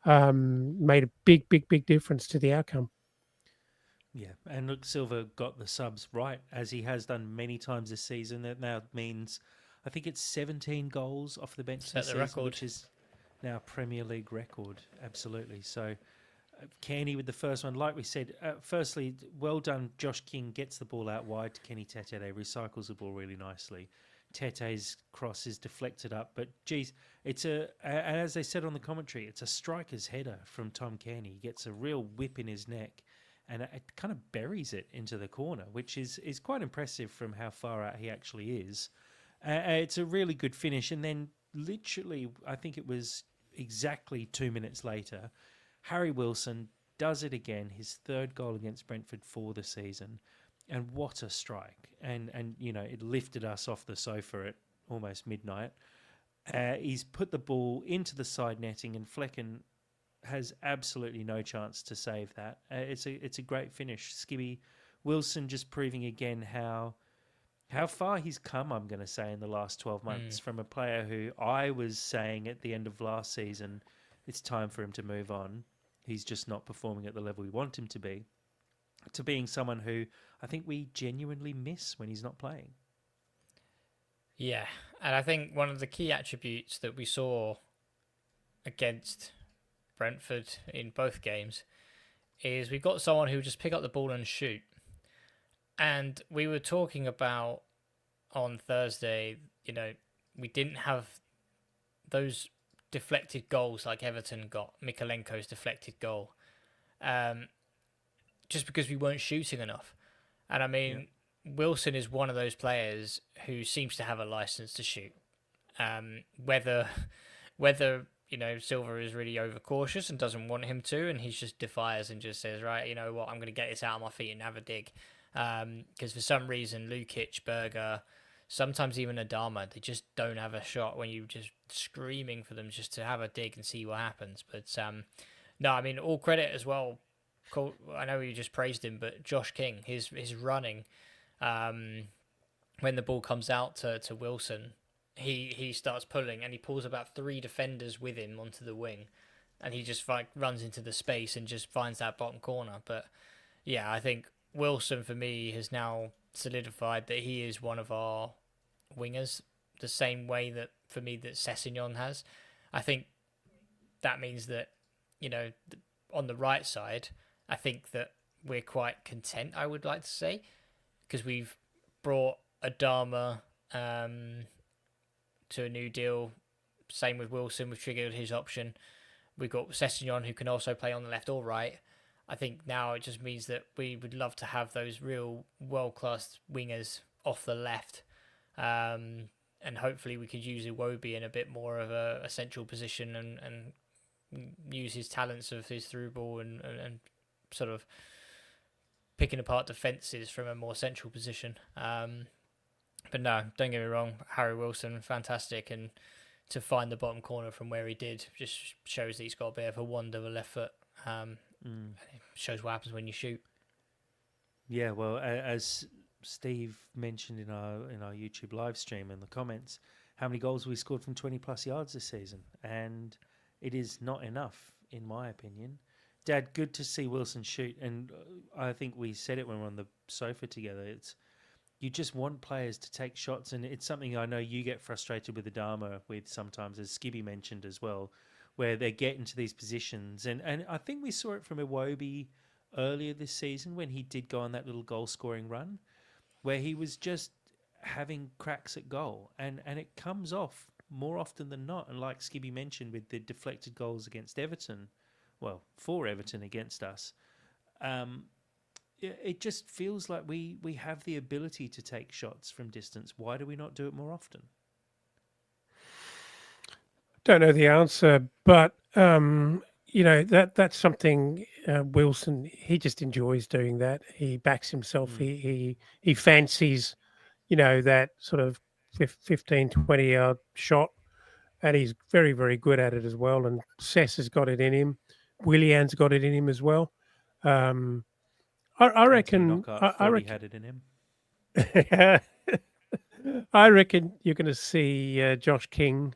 made a big difference to the outcome. Yeah, and look, Silva got the subs right, as he has done many times this season. That now means, I think it's 17 goals off the bench Set this the season, record. which is now Premier League record. Absolutely. So, Kenny with the first one, like we said, firstly, well done. Josh King gets the ball out wide to Kenny Tete, recycles the ball really nicely. Tete's cross is deflected up, but geez, and as they said on the commentary, it's a striker's header from Tom Kenny. He gets a real whip in his neck, and it kind of buries it into the corner, which is quite impressive from how far out he actually is. It's a really good finish, and then literally, I think it was exactly 2 minutes later, Harry Wilson does it again, his third goal against Brentford for the season. And what a strike. And it lifted us off the sofa at almost midnight. He's put the ball into the side netting, and Flecken has absolutely no chance to save that. It's a great finish. Skibby Wilson just proving again how far he's come, I'm going to say, in the last 12 months from a player who I was saying at the end of last season, it's time for him to move on. He's just not performing at the level we want him to be. to being someone who I think we genuinely miss when he's not playing. Yeah, and I think one of the key attributes that we saw against Brentford in both games is we got someone who would just pick up the ball and shoot. And we were talking about on Thursday, we didn't have those deflected goals like Everton got, Mikalenko's deflected goal, just because we weren't shooting enough. And I mean, Wilson is one of those players who seems to have a license to shoot. Whether Silva is really overcautious and doesn't want him to, and he just defies and just says, right, you know what, I'm going to get this out of my feet and have a dig. Because for some reason, Lukic, Berger, sometimes even Adama, they just don't have a shot when you're just screaming for them just to have a dig and see what happens. But no, I mean, all credit as well. I know you just praised him, but Josh King, his running, when the ball comes out to Wilson, he starts pulling and he pulls about 3 defenders with him onto the wing, and he just runs into the space and just finds that bottom corner. But yeah, I think Wilson for me has now solidified that he is one of our wingers, the same way that for me that Sessegnon has. I think that means that on the right side, I think that we're quite content, I would like to say, because we've brought Adama to a new deal. Same with Wilson, we've triggered his option. We've got Sessegnon, who can also play on the left or right. I think now it just means that we would love to have those real world-class wingers off the left. And hopefully we could use Iwobi in a bit more of a central position and use his talents of his through ball and sort of picking apart defences from a more central position. But no, don't get me wrong, Harry Wilson, fantastic, and to find the bottom corner from where he did just shows that he's got a bit of a wand of a left foot. It shows what happens when you shoot. Yeah, well, as Steve mentioned in our YouTube live stream in the comments, how many goals we scored from 20 plus yards this season, and it is not enough, in my opinion. Dad, good to see Wilson shoot, and I think we said it when we were on the sofa together. You just want players to take shots, and it's something I know you get frustrated with Adama with sometimes, as Skibby mentioned as well, where they get into these positions. And I think we saw it from Iwobi earlier this season when he did go on that little goal-scoring run, where he was just having cracks at goal, and it comes off more often than not. And like Skibby mentioned with the deflected goals against Everton, well, for Everton against us, it just feels like we have the ability to take shots from distance. Why do we not do it more often? Don't know the answer, but that's something Wilson, he just enjoys doing that. He backs himself. He fancies, that sort of 15, 20-yard shot, and he's very, very good at it as well. And Sess has got it in him. Willian's got it in him as well. I reckon. I reckon had it in him. I reckon you're going to see Josh King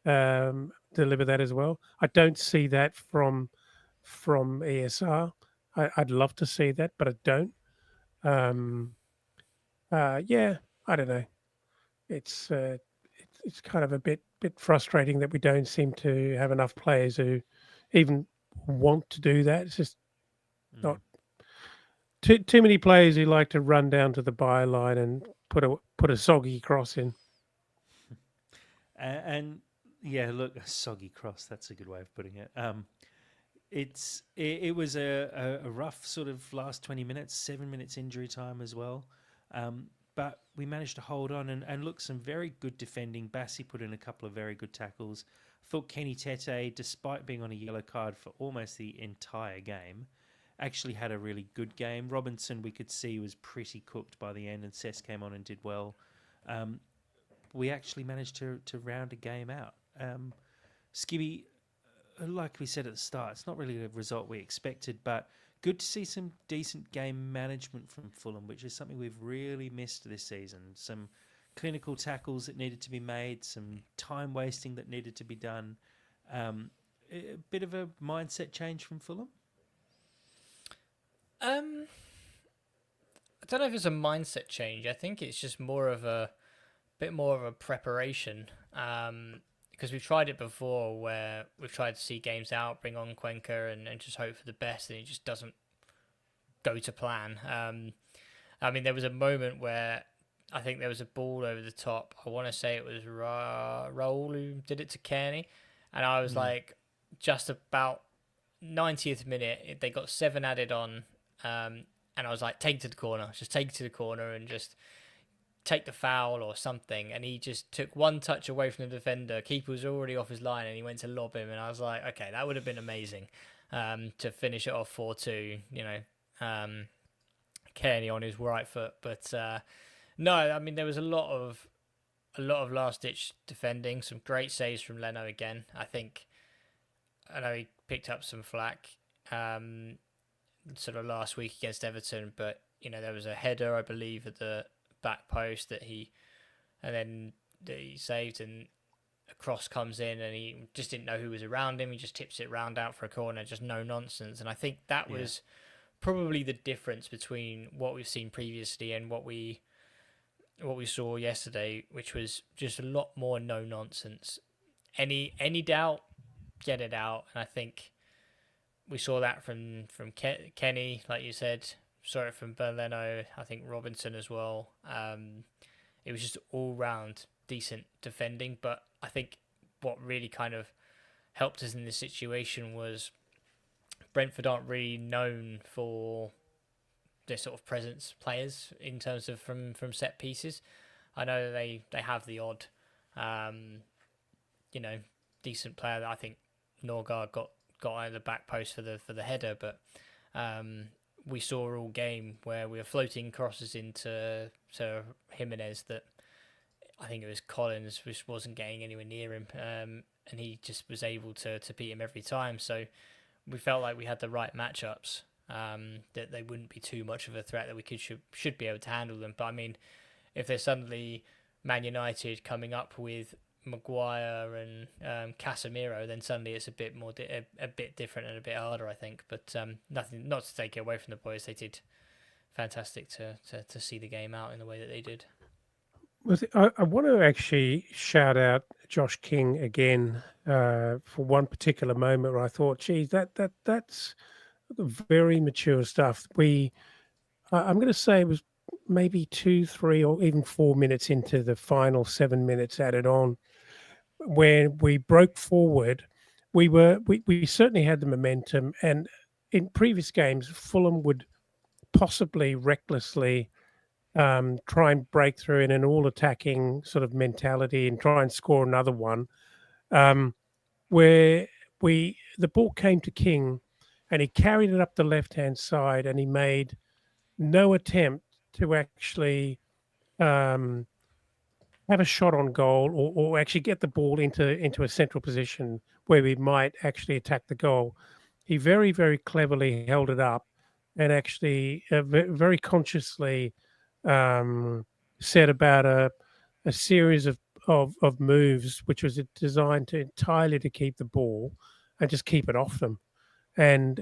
deliver that as well. I don't see that from ESR. I'd love to see that, but I don't. Yeah, I don't know. It's kind of a bit frustrating that we don't seem to have enough players who even want to do that. It's just not too many players who like to run down to the byline and put a soggy cross in. And yeah, look, a soggy cross. That's a good way of putting it. It was a rough sort of last 20 minutes, 7 minutes injury time as well. But we managed to hold on and look, some very good defending. Bassi put in a couple of very good tackles. I thought Kenny Tete, despite being on a yellow card for almost the entire game, actually had a really good game. Robinson, we could see, was pretty cooked by the end, and Cess came on and did well. We actually managed to round a game out. Skibby, like we said at the start, it's not really a result we expected, but good to see some decent game management from Fulham, which is something we've really missed this season. Some clinical tackles that needed to be made, some time wasting that needed to be done. A bit of a mindset change from Fulham? don't know if it's a mindset change. I think it's just more of a bit more of a preparation. Because we've tried it before where we've tried to see games out, bring on Cuenca and just hope for the best, and it just doesn't go to plan. I mean, there was a moment where I think there was a ball over the top. I want to say it was Raul who did it to Kearney, and I was like, just about 90th minute, they got 7 added on, and I was like, take it to the corner, just take it to the corner, and just take the foul or something. And he just took one touch away from the defender. Keeper was already off his line, and he went to lob him, and I was like, okay, that would have been amazing, to finish it off 4-2. You know, Kearney on his right foot, but no, I mean there was a lot of last ditch defending, some great saves from Leno again. I know he picked up some flack sort of last week against Everton, but you know there was a header I believe at the back post that he saved, and a cross comes in and he just didn't know who was around him. He just tips it round out for a corner, just no nonsense. And I think that was probably the difference between what we've seen previously and what we saw yesterday, which was just a lot more no nonsense. Any doubt, get it out. And I think we saw that from Kenny, like you said. Saw it from Berleno. I think Robinson as well. It was just all round decent defending. But I think what really kind of helped us in this situation was Brentford aren't really known for their sort of presence players in terms of from set pieces. I know they have the odd, decent player that I think Norgard got out of the back post for the header, but we saw all game where we were floating crosses into Jimenez that I think it was Collins, which wasn't getting anywhere near him, and he just was able to beat him every time. So we felt like we had the right matchups, that they wouldn't be too much of a threat, that we should be able to handle them. But I mean, if there's suddenly Man United coming up with Maguire and Casemiro, then suddenly it's a bit more a bit different and a bit harder, I think. But nothing, not to take it away from the boys. They did fantastic to see the game out in the way that they did. I want to actually shout out Josh King again for one particular moment where I thought, geez, that's very mature stuff. I'm going to say it was maybe 2, 3, or even 4 minutes into the final 7 minutes added on, when we broke forward. We certainly had the momentum, and in previous games, Fulham would possibly recklessly try and break through in an all-attacking sort of mentality and try and score another one. Where the ball came to King, and he carried it up the left-hand side, and he made no attempt to actually have a shot on goal, or actually get the ball into a central position where we might actually attack the goal. He very, very cleverly held it up and actually very consciously set about a series of moves, which was designed to entirely to keep the ball and just keep it off them, and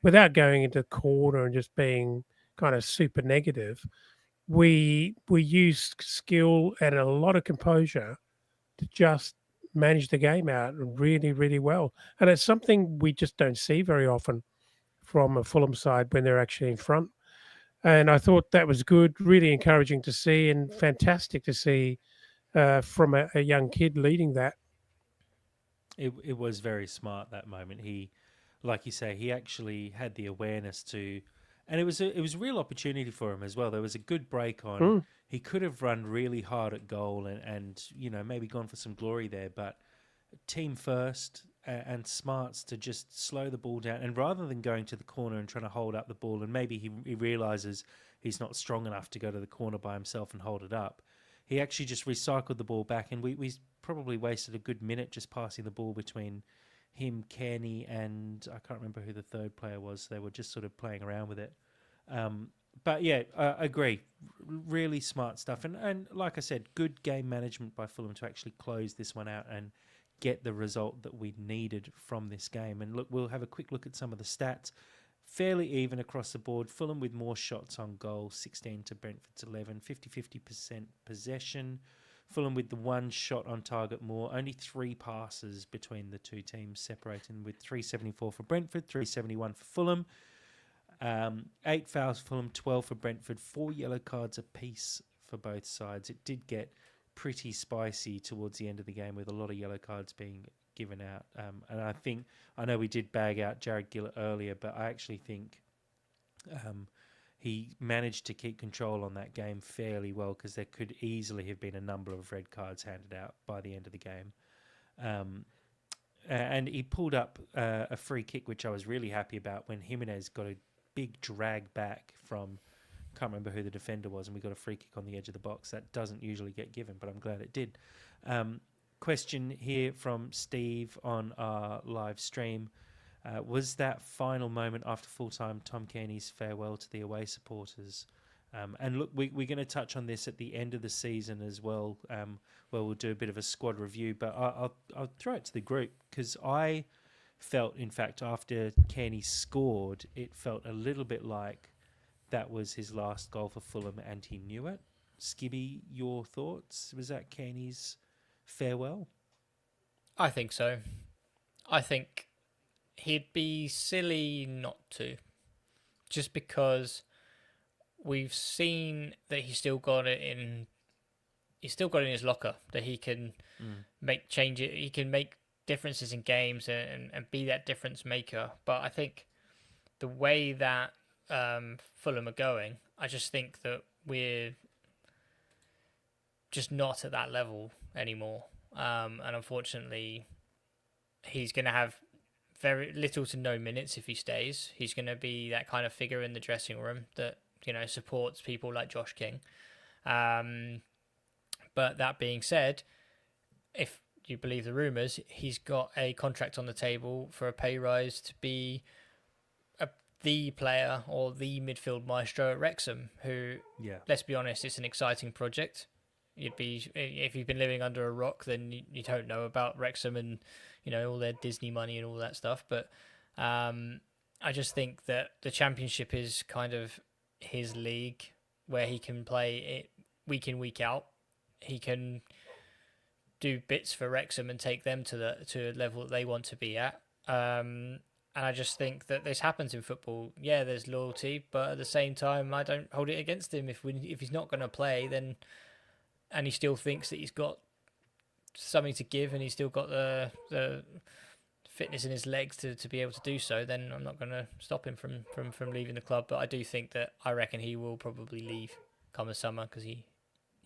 without going into corner and just being kind of super negative. We used skill and a lot of composure to just manage the game out really, really well, and it's something we just don't see very often from a Fulham side when they're actually in front. And I thought that was good, really encouraging to see, and fantastic to see from a young kid leading that. It was very smart that moment. He, like you say, he actually had the awareness to, and it was a real opportunity for him as well. There was a good break on. Mm. He could have run really hard at goal and maybe gone for some glory there, but team first and smarts to just slow the ball down, and rather than going to the corner and trying to hold up the ball, and maybe he realizes he's not strong enough to go to the corner by himself and hold it up, he actually just recycled the ball back, and we probably wasted a good minute just passing the ball between him, Kearney, and I can't remember who the third player was. They were just sort of playing around with it. But yeah, I agree. Really smart stuff. And like I said, good game management by Fulham to actually close this one out and get the result that we needed from this game. And look, we'll have a quick look at some of the stats. fairly even across the board. Fulham with more shots on goal, 16 to Brentford's 11, 50% possession. Fulham with the one shot on target more, only 3 passes between the two teams, separating with 374 for Brentford, 371 for Fulham. 8 fouls for Fulham, 12 for Brentford, 4 yellow cards apiece for both sides. It did get pretty spicy towards the end of the game with a lot of yellow cards being given out. And I know we did bag out Jared Gillett earlier, but I actually think he managed to keep control on that game fairly well, because there could easily have been a number of red cards handed out by the end of the game. And he pulled up a free kick, which I was really happy about, when Jimenez got a big drag back from, can't remember who the defender was, and we got a free kick on the edge of the box. That doesn't usually get given, but I'm glad it did. Question here from Steve on our live stream. Was that final moment after full-time Tom Kearney's farewell to the away supporters? And look, we're going to touch on this at the end of the season as well, where we'll do a bit of a squad review, but I'll throw it to the group, because I felt, in fact, after Kearney scored, it felt a little bit like that was his last goal for Fulham, and he knew it. Skibby, your thoughts? Was that Kearney's farewell? I think so. I think he'd be silly not to, just because we've seen that he's still got it in. He's still got it in his locker that he can make changes. He can make differences in games and be that difference maker. But I think the way that Fulham are going, I just think that we're just not at that level anymore. And unfortunately, he's going to have very little to no minutes if he stays. He's going to be that kind of figure in the dressing room that, you know, supports people like Josh King. But that being said, if you believe the rumours, he's got a contract on the table for a pay rise to be the player or the midfield maestro at Wrexham, who, let's be honest, it's an exciting project. If you've been living under a rock, then you don't know about Wrexham and, you know, all their Disney money and all that stuff. But I just think that the Championship is kind of his league, where he can play it week in, week out. He can do bits for Wrexham and take them to a level that they want to be at. And I just think that this happens in football. Yeah, there's loyalty, but at the same time, I don't hold it against him. If he's not going to play, then, and he still thinks that he's got something to give, and he's still got the fitness in his legs to be able to do so, then I'm not going to stop him from leaving the club. But I do think that I reckon he will probably leave come the summer, because he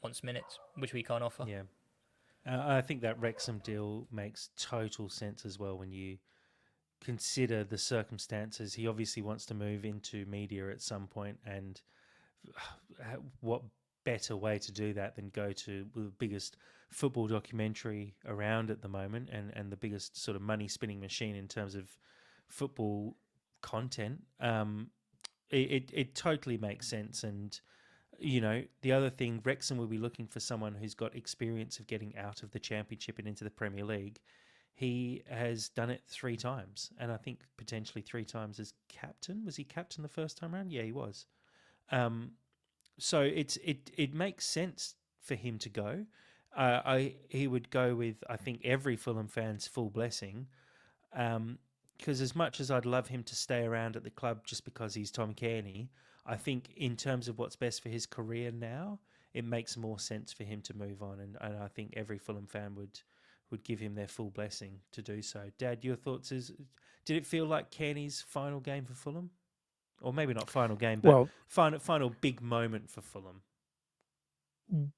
wants minutes, which we can't offer. Yeah. I think that Wrexham deal makes total sense as well when you consider the circumstances. He obviously wants to move into media at some point, and what better way to do that than go to the biggest football documentary around at the moment, and the biggest sort of money spinning machine in terms of football content. It totally makes sense. And you know, the other thing, Wrexham will be looking for someone who's got experience of getting out of the Championship and into the Premier League. He has done it 3 times, and I think potentially 3 times as captain. Was he captain the first time around? Yeah, he was. So it makes sense for him to go. He would go with, I think, every Fulham fan's full blessing. Because as much as I'd love him to stay around at the club just because he's Tom Kearney, I think in terms of what's best for his career now, it makes more sense for him to move on. And I think every Fulham fan would give him their full blessing to do so. Dad, your thoughts did it feel like Kearney's final game for Fulham? Or maybe not final game, but final big moment for Fulham.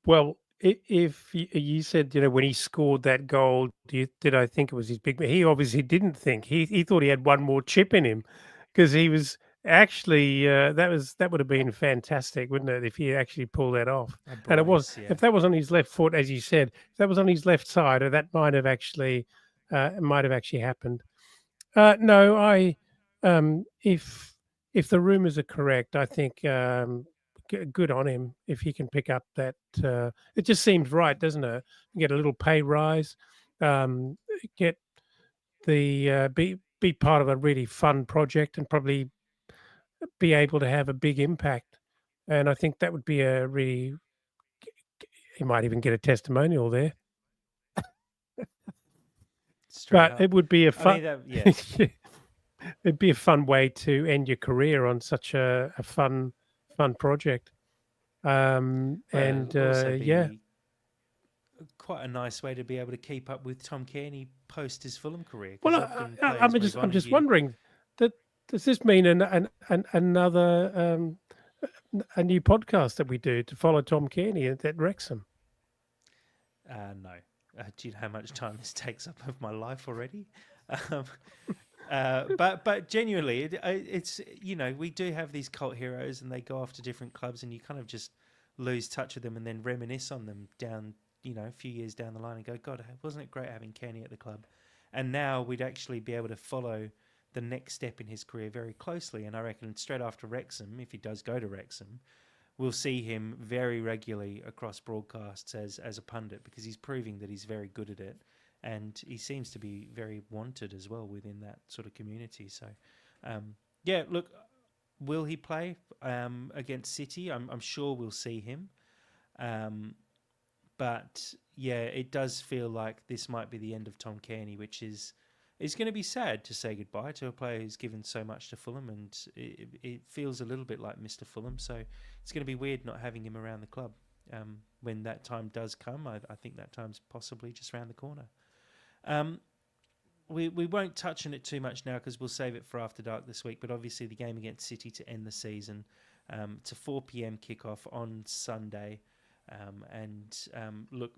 Well, if you said, you know, when he scored that goal, did I think it was his big? He obviously didn't think. He thought he had one more chip in him, because he was actually that would have been fantastic, wouldn't it, if he actually pulled that off? And it was, if that was on his left foot, as you said, if that was on his left side, that might have actually happened. No, if the rumours are correct, I think good on him if he can pick up that. It just seems right, doesn't it? Get a little pay rise, get the be part of a really fun project, and probably be able to have a big impact. And I think that would be a really, he might even get a testimonial there. Straight But up. it would be a I fun, mean, yeah. it'd be a fun way to end your career on such a fun project. Well, And it'll also yeah, be quite a nice way to be able to keep up with Tom Kearney post his Fulham career, because well, often players move on I'm and just you. wondering that does this mean another a new podcast that we do to follow Tom Kearney at Wrexham? No. Do you know how much time this takes up of my life already? Um, but genuinely, it's, we do have these cult heroes, and they go off to different clubs, and you kind of just lose touch with them, and then reminisce on them down, a few years down the line, and go, God, wasn't it great having Kenny at the club? And now we'd actually be able to follow the next step in his career very closely. And I reckon straight after Wrexham, if he does go to Wrexham, we'll see him very regularly across broadcasts as a pundit, because he's proving that he's very good at it, and he seems to be very wanted as well within that sort of community. So, yeah, look, will he play against City? I'm sure we'll see him, but yeah, it does feel like this might be the end of Tom Kearney, which is going to be sad to say goodbye to a player who's given so much to Fulham, and it feels a little bit like Mr. Fulham. So it's going to be weird not having him around the club when that time does come. I think that time's possibly just around the corner. We won't touch on it too much now, because we'll save it for after dark this week. But obviously, the game against City to end the season, it's a 4 p.m. kickoff on Sunday, look,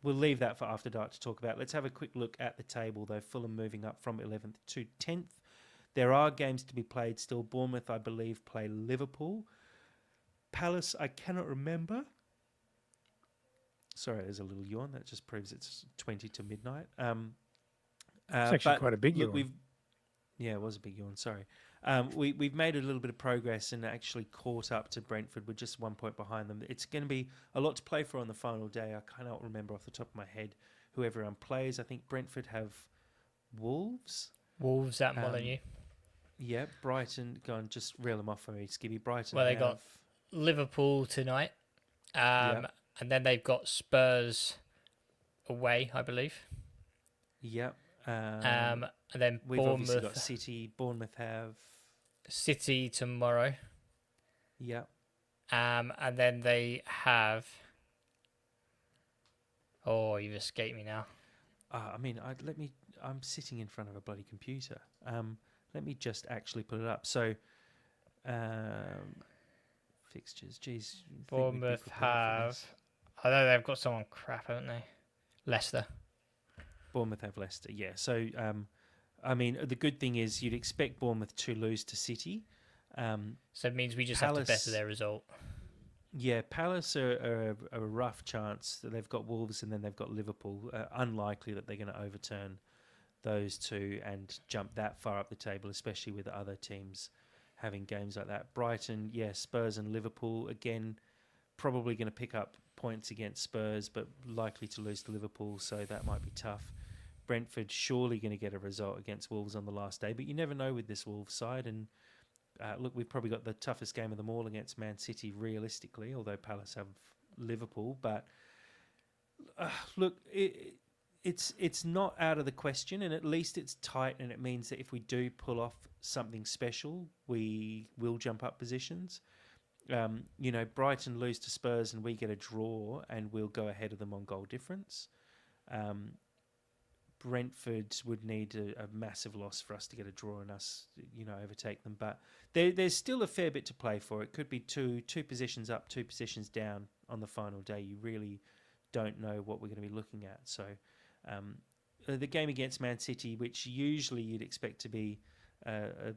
we'll leave that for after dark to talk about. Let's have a quick look at the table, though. Fulham moving up from 11th to 10th. There are games to be played still. Bournemouth, I believe, play Liverpool. Palace, I cannot remember. Sorry, there's a little yawn. That just proves it's 20 to midnight. It's actually quite a big yawn. Yeah, it was a big yawn. Sorry. We've made a little bit of progress and actually caught up to Brentford. We're just 1 point behind them. It's going to be a lot to play for on the final day. I cannot remember off the top of my head who everyone plays. I think Brentford have Wolves. Wolves at Molineux. Yeah, Brighton. Go on, just reel them off for me, Skibby. Brighton. Well, they got Liverpool tonight, and then they've got Spurs away, I believe. Yep. And then we've Bournemouth, obviously got City. Bournemouth have City tomorrow. Yeah. And then they have. Oh, you've escaped me now. I'm sitting in front of a bloody computer. Let me just actually put it up. So, fixtures. Geez. Bournemouth have. I know they've got someone crap, haven't they? Leicester. Bournemouth have Leicester, yeah. So, the good thing is you'd expect Bournemouth to lose to City. So it means we just have to better their result. Yeah, Palace are a rough chance. They've got Wolves and then they've got Liverpool. Unlikely that they're going to overturn those two and jump that far up the table, especially with other teams having games like that. Brighton, yeah, Spurs and Liverpool, again, probably going to pick up points against Spurs, but likely to lose to Liverpool, so that might be tough. Brentford surely going to get a result against Wolves on the last day, but you never know with this Wolves side. And look, we've probably got the toughest game of them all against Man City, realistically, although Palace have Liverpool. But look, it's not out of the question, and at least it's tight, and it means that if we do pull off something special, we will jump up positions. Brighton lose to Spurs and we get a draw and we'll go ahead of them on goal difference. Brentford would need a massive loss for us to get a draw and us, overtake them. But there's still a fair bit to play for. It could be two positions up, two positions down on the final day. You really don't know what we're going to be looking at. So the game against Man City, which usually you'd expect to be a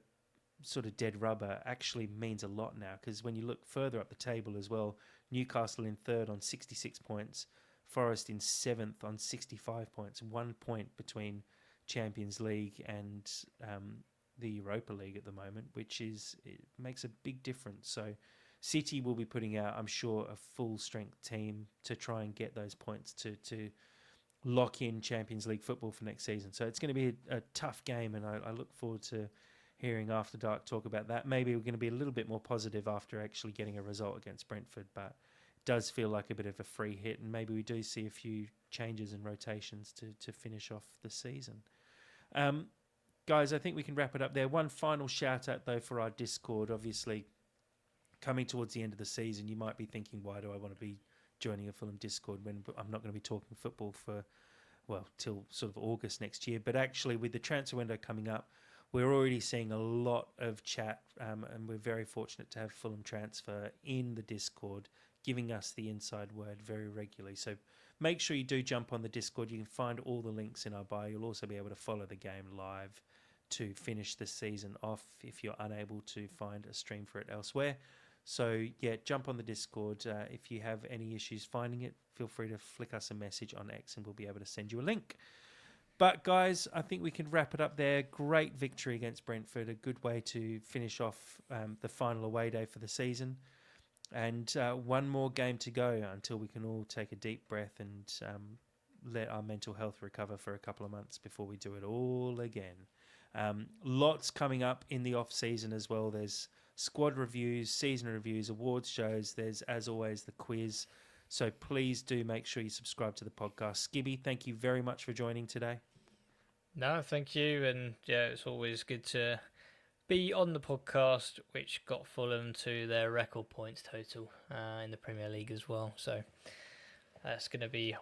sort of dead rubber, actually means a lot now, because when you look further up the table as well, Newcastle in third on 66 points, Forest in 7th on 65 points, 1 point between Champions League and the Europa League at the moment, it makes a big difference. So City will be putting out, I'm sure, a full strength team to try and get those points to lock in Champions League football for next season. So it's going to be a tough game, and I look forward to hearing After Dark talk about that. Maybe we're going to be a little bit more positive after actually getting a result against Brentford, but it does feel like a bit of a free hit, and maybe we do see a few changes and rotations to finish off the season. Guys, I think we can wrap it up there. One final shout out, though, for our Discord. Obviously, coming towards the end of the season, you might be thinking, why do I want to be joining a Fulham Discord when I'm not going to be talking football for, well, till sort of August next year? But actually, with the transfer window coming up, we're already seeing a lot of chat, and we're very fortunate to have Fulham Transfer in the Discord, giving us the inside word very regularly. So make sure you do jump on the Discord. You can find all the links in our bio. You'll also be able to follow the game live to finish the season off if you're unable to find a stream for it elsewhere. So yeah, jump on the Discord. If you have any issues finding it, feel free to flick us a message on X and we'll be able to send you a link. But guys, I think we can wrap it up there. Great victory against Brentford. A good way to finish off the final away day for the season. And one more game to go until we can all take a deep breath and let our mental health recover for a couple of months before we do it all again. Lots coming up in the off season as well. There's squad reviews, season reviews, awards shows. There's, as always, the quiz. So please do make sure you subscribe to the podcast. Skibby, thank you very much for joining today. No, thank you. And yeah, it's always good to be on the podcast, which got Fulham to their record points total in the Premier League as well. So that's going to be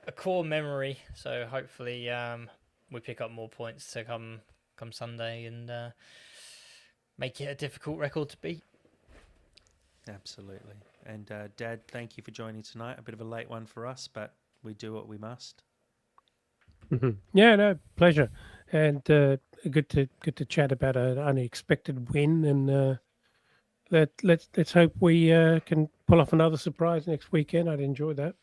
a core memory. So hopefully we pick up more points to come Sunday and make it a difficult record to beat. Absolutely. And Dad, thank you for joining tonight. A bit of a late one for us, but we do what we must. Yeah, no, pleasure, and good to chat about an unexpected win, and let's hope we can pull off another surprise next weekend. I'd enjoy that.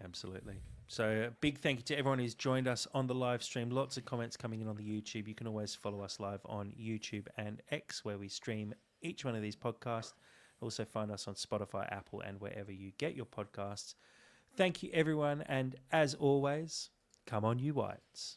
Absolutely. So a big thank you to everyone who's joined us on the live stream. Lots of comments coming in on the YouTube. You can always follow us live on YouTube and X, where we stream each one of these podcasts. Also find us on Spotify, Apple, and wherever you get your podcasts. Thank you, everyone. And as always, come on, you Whites.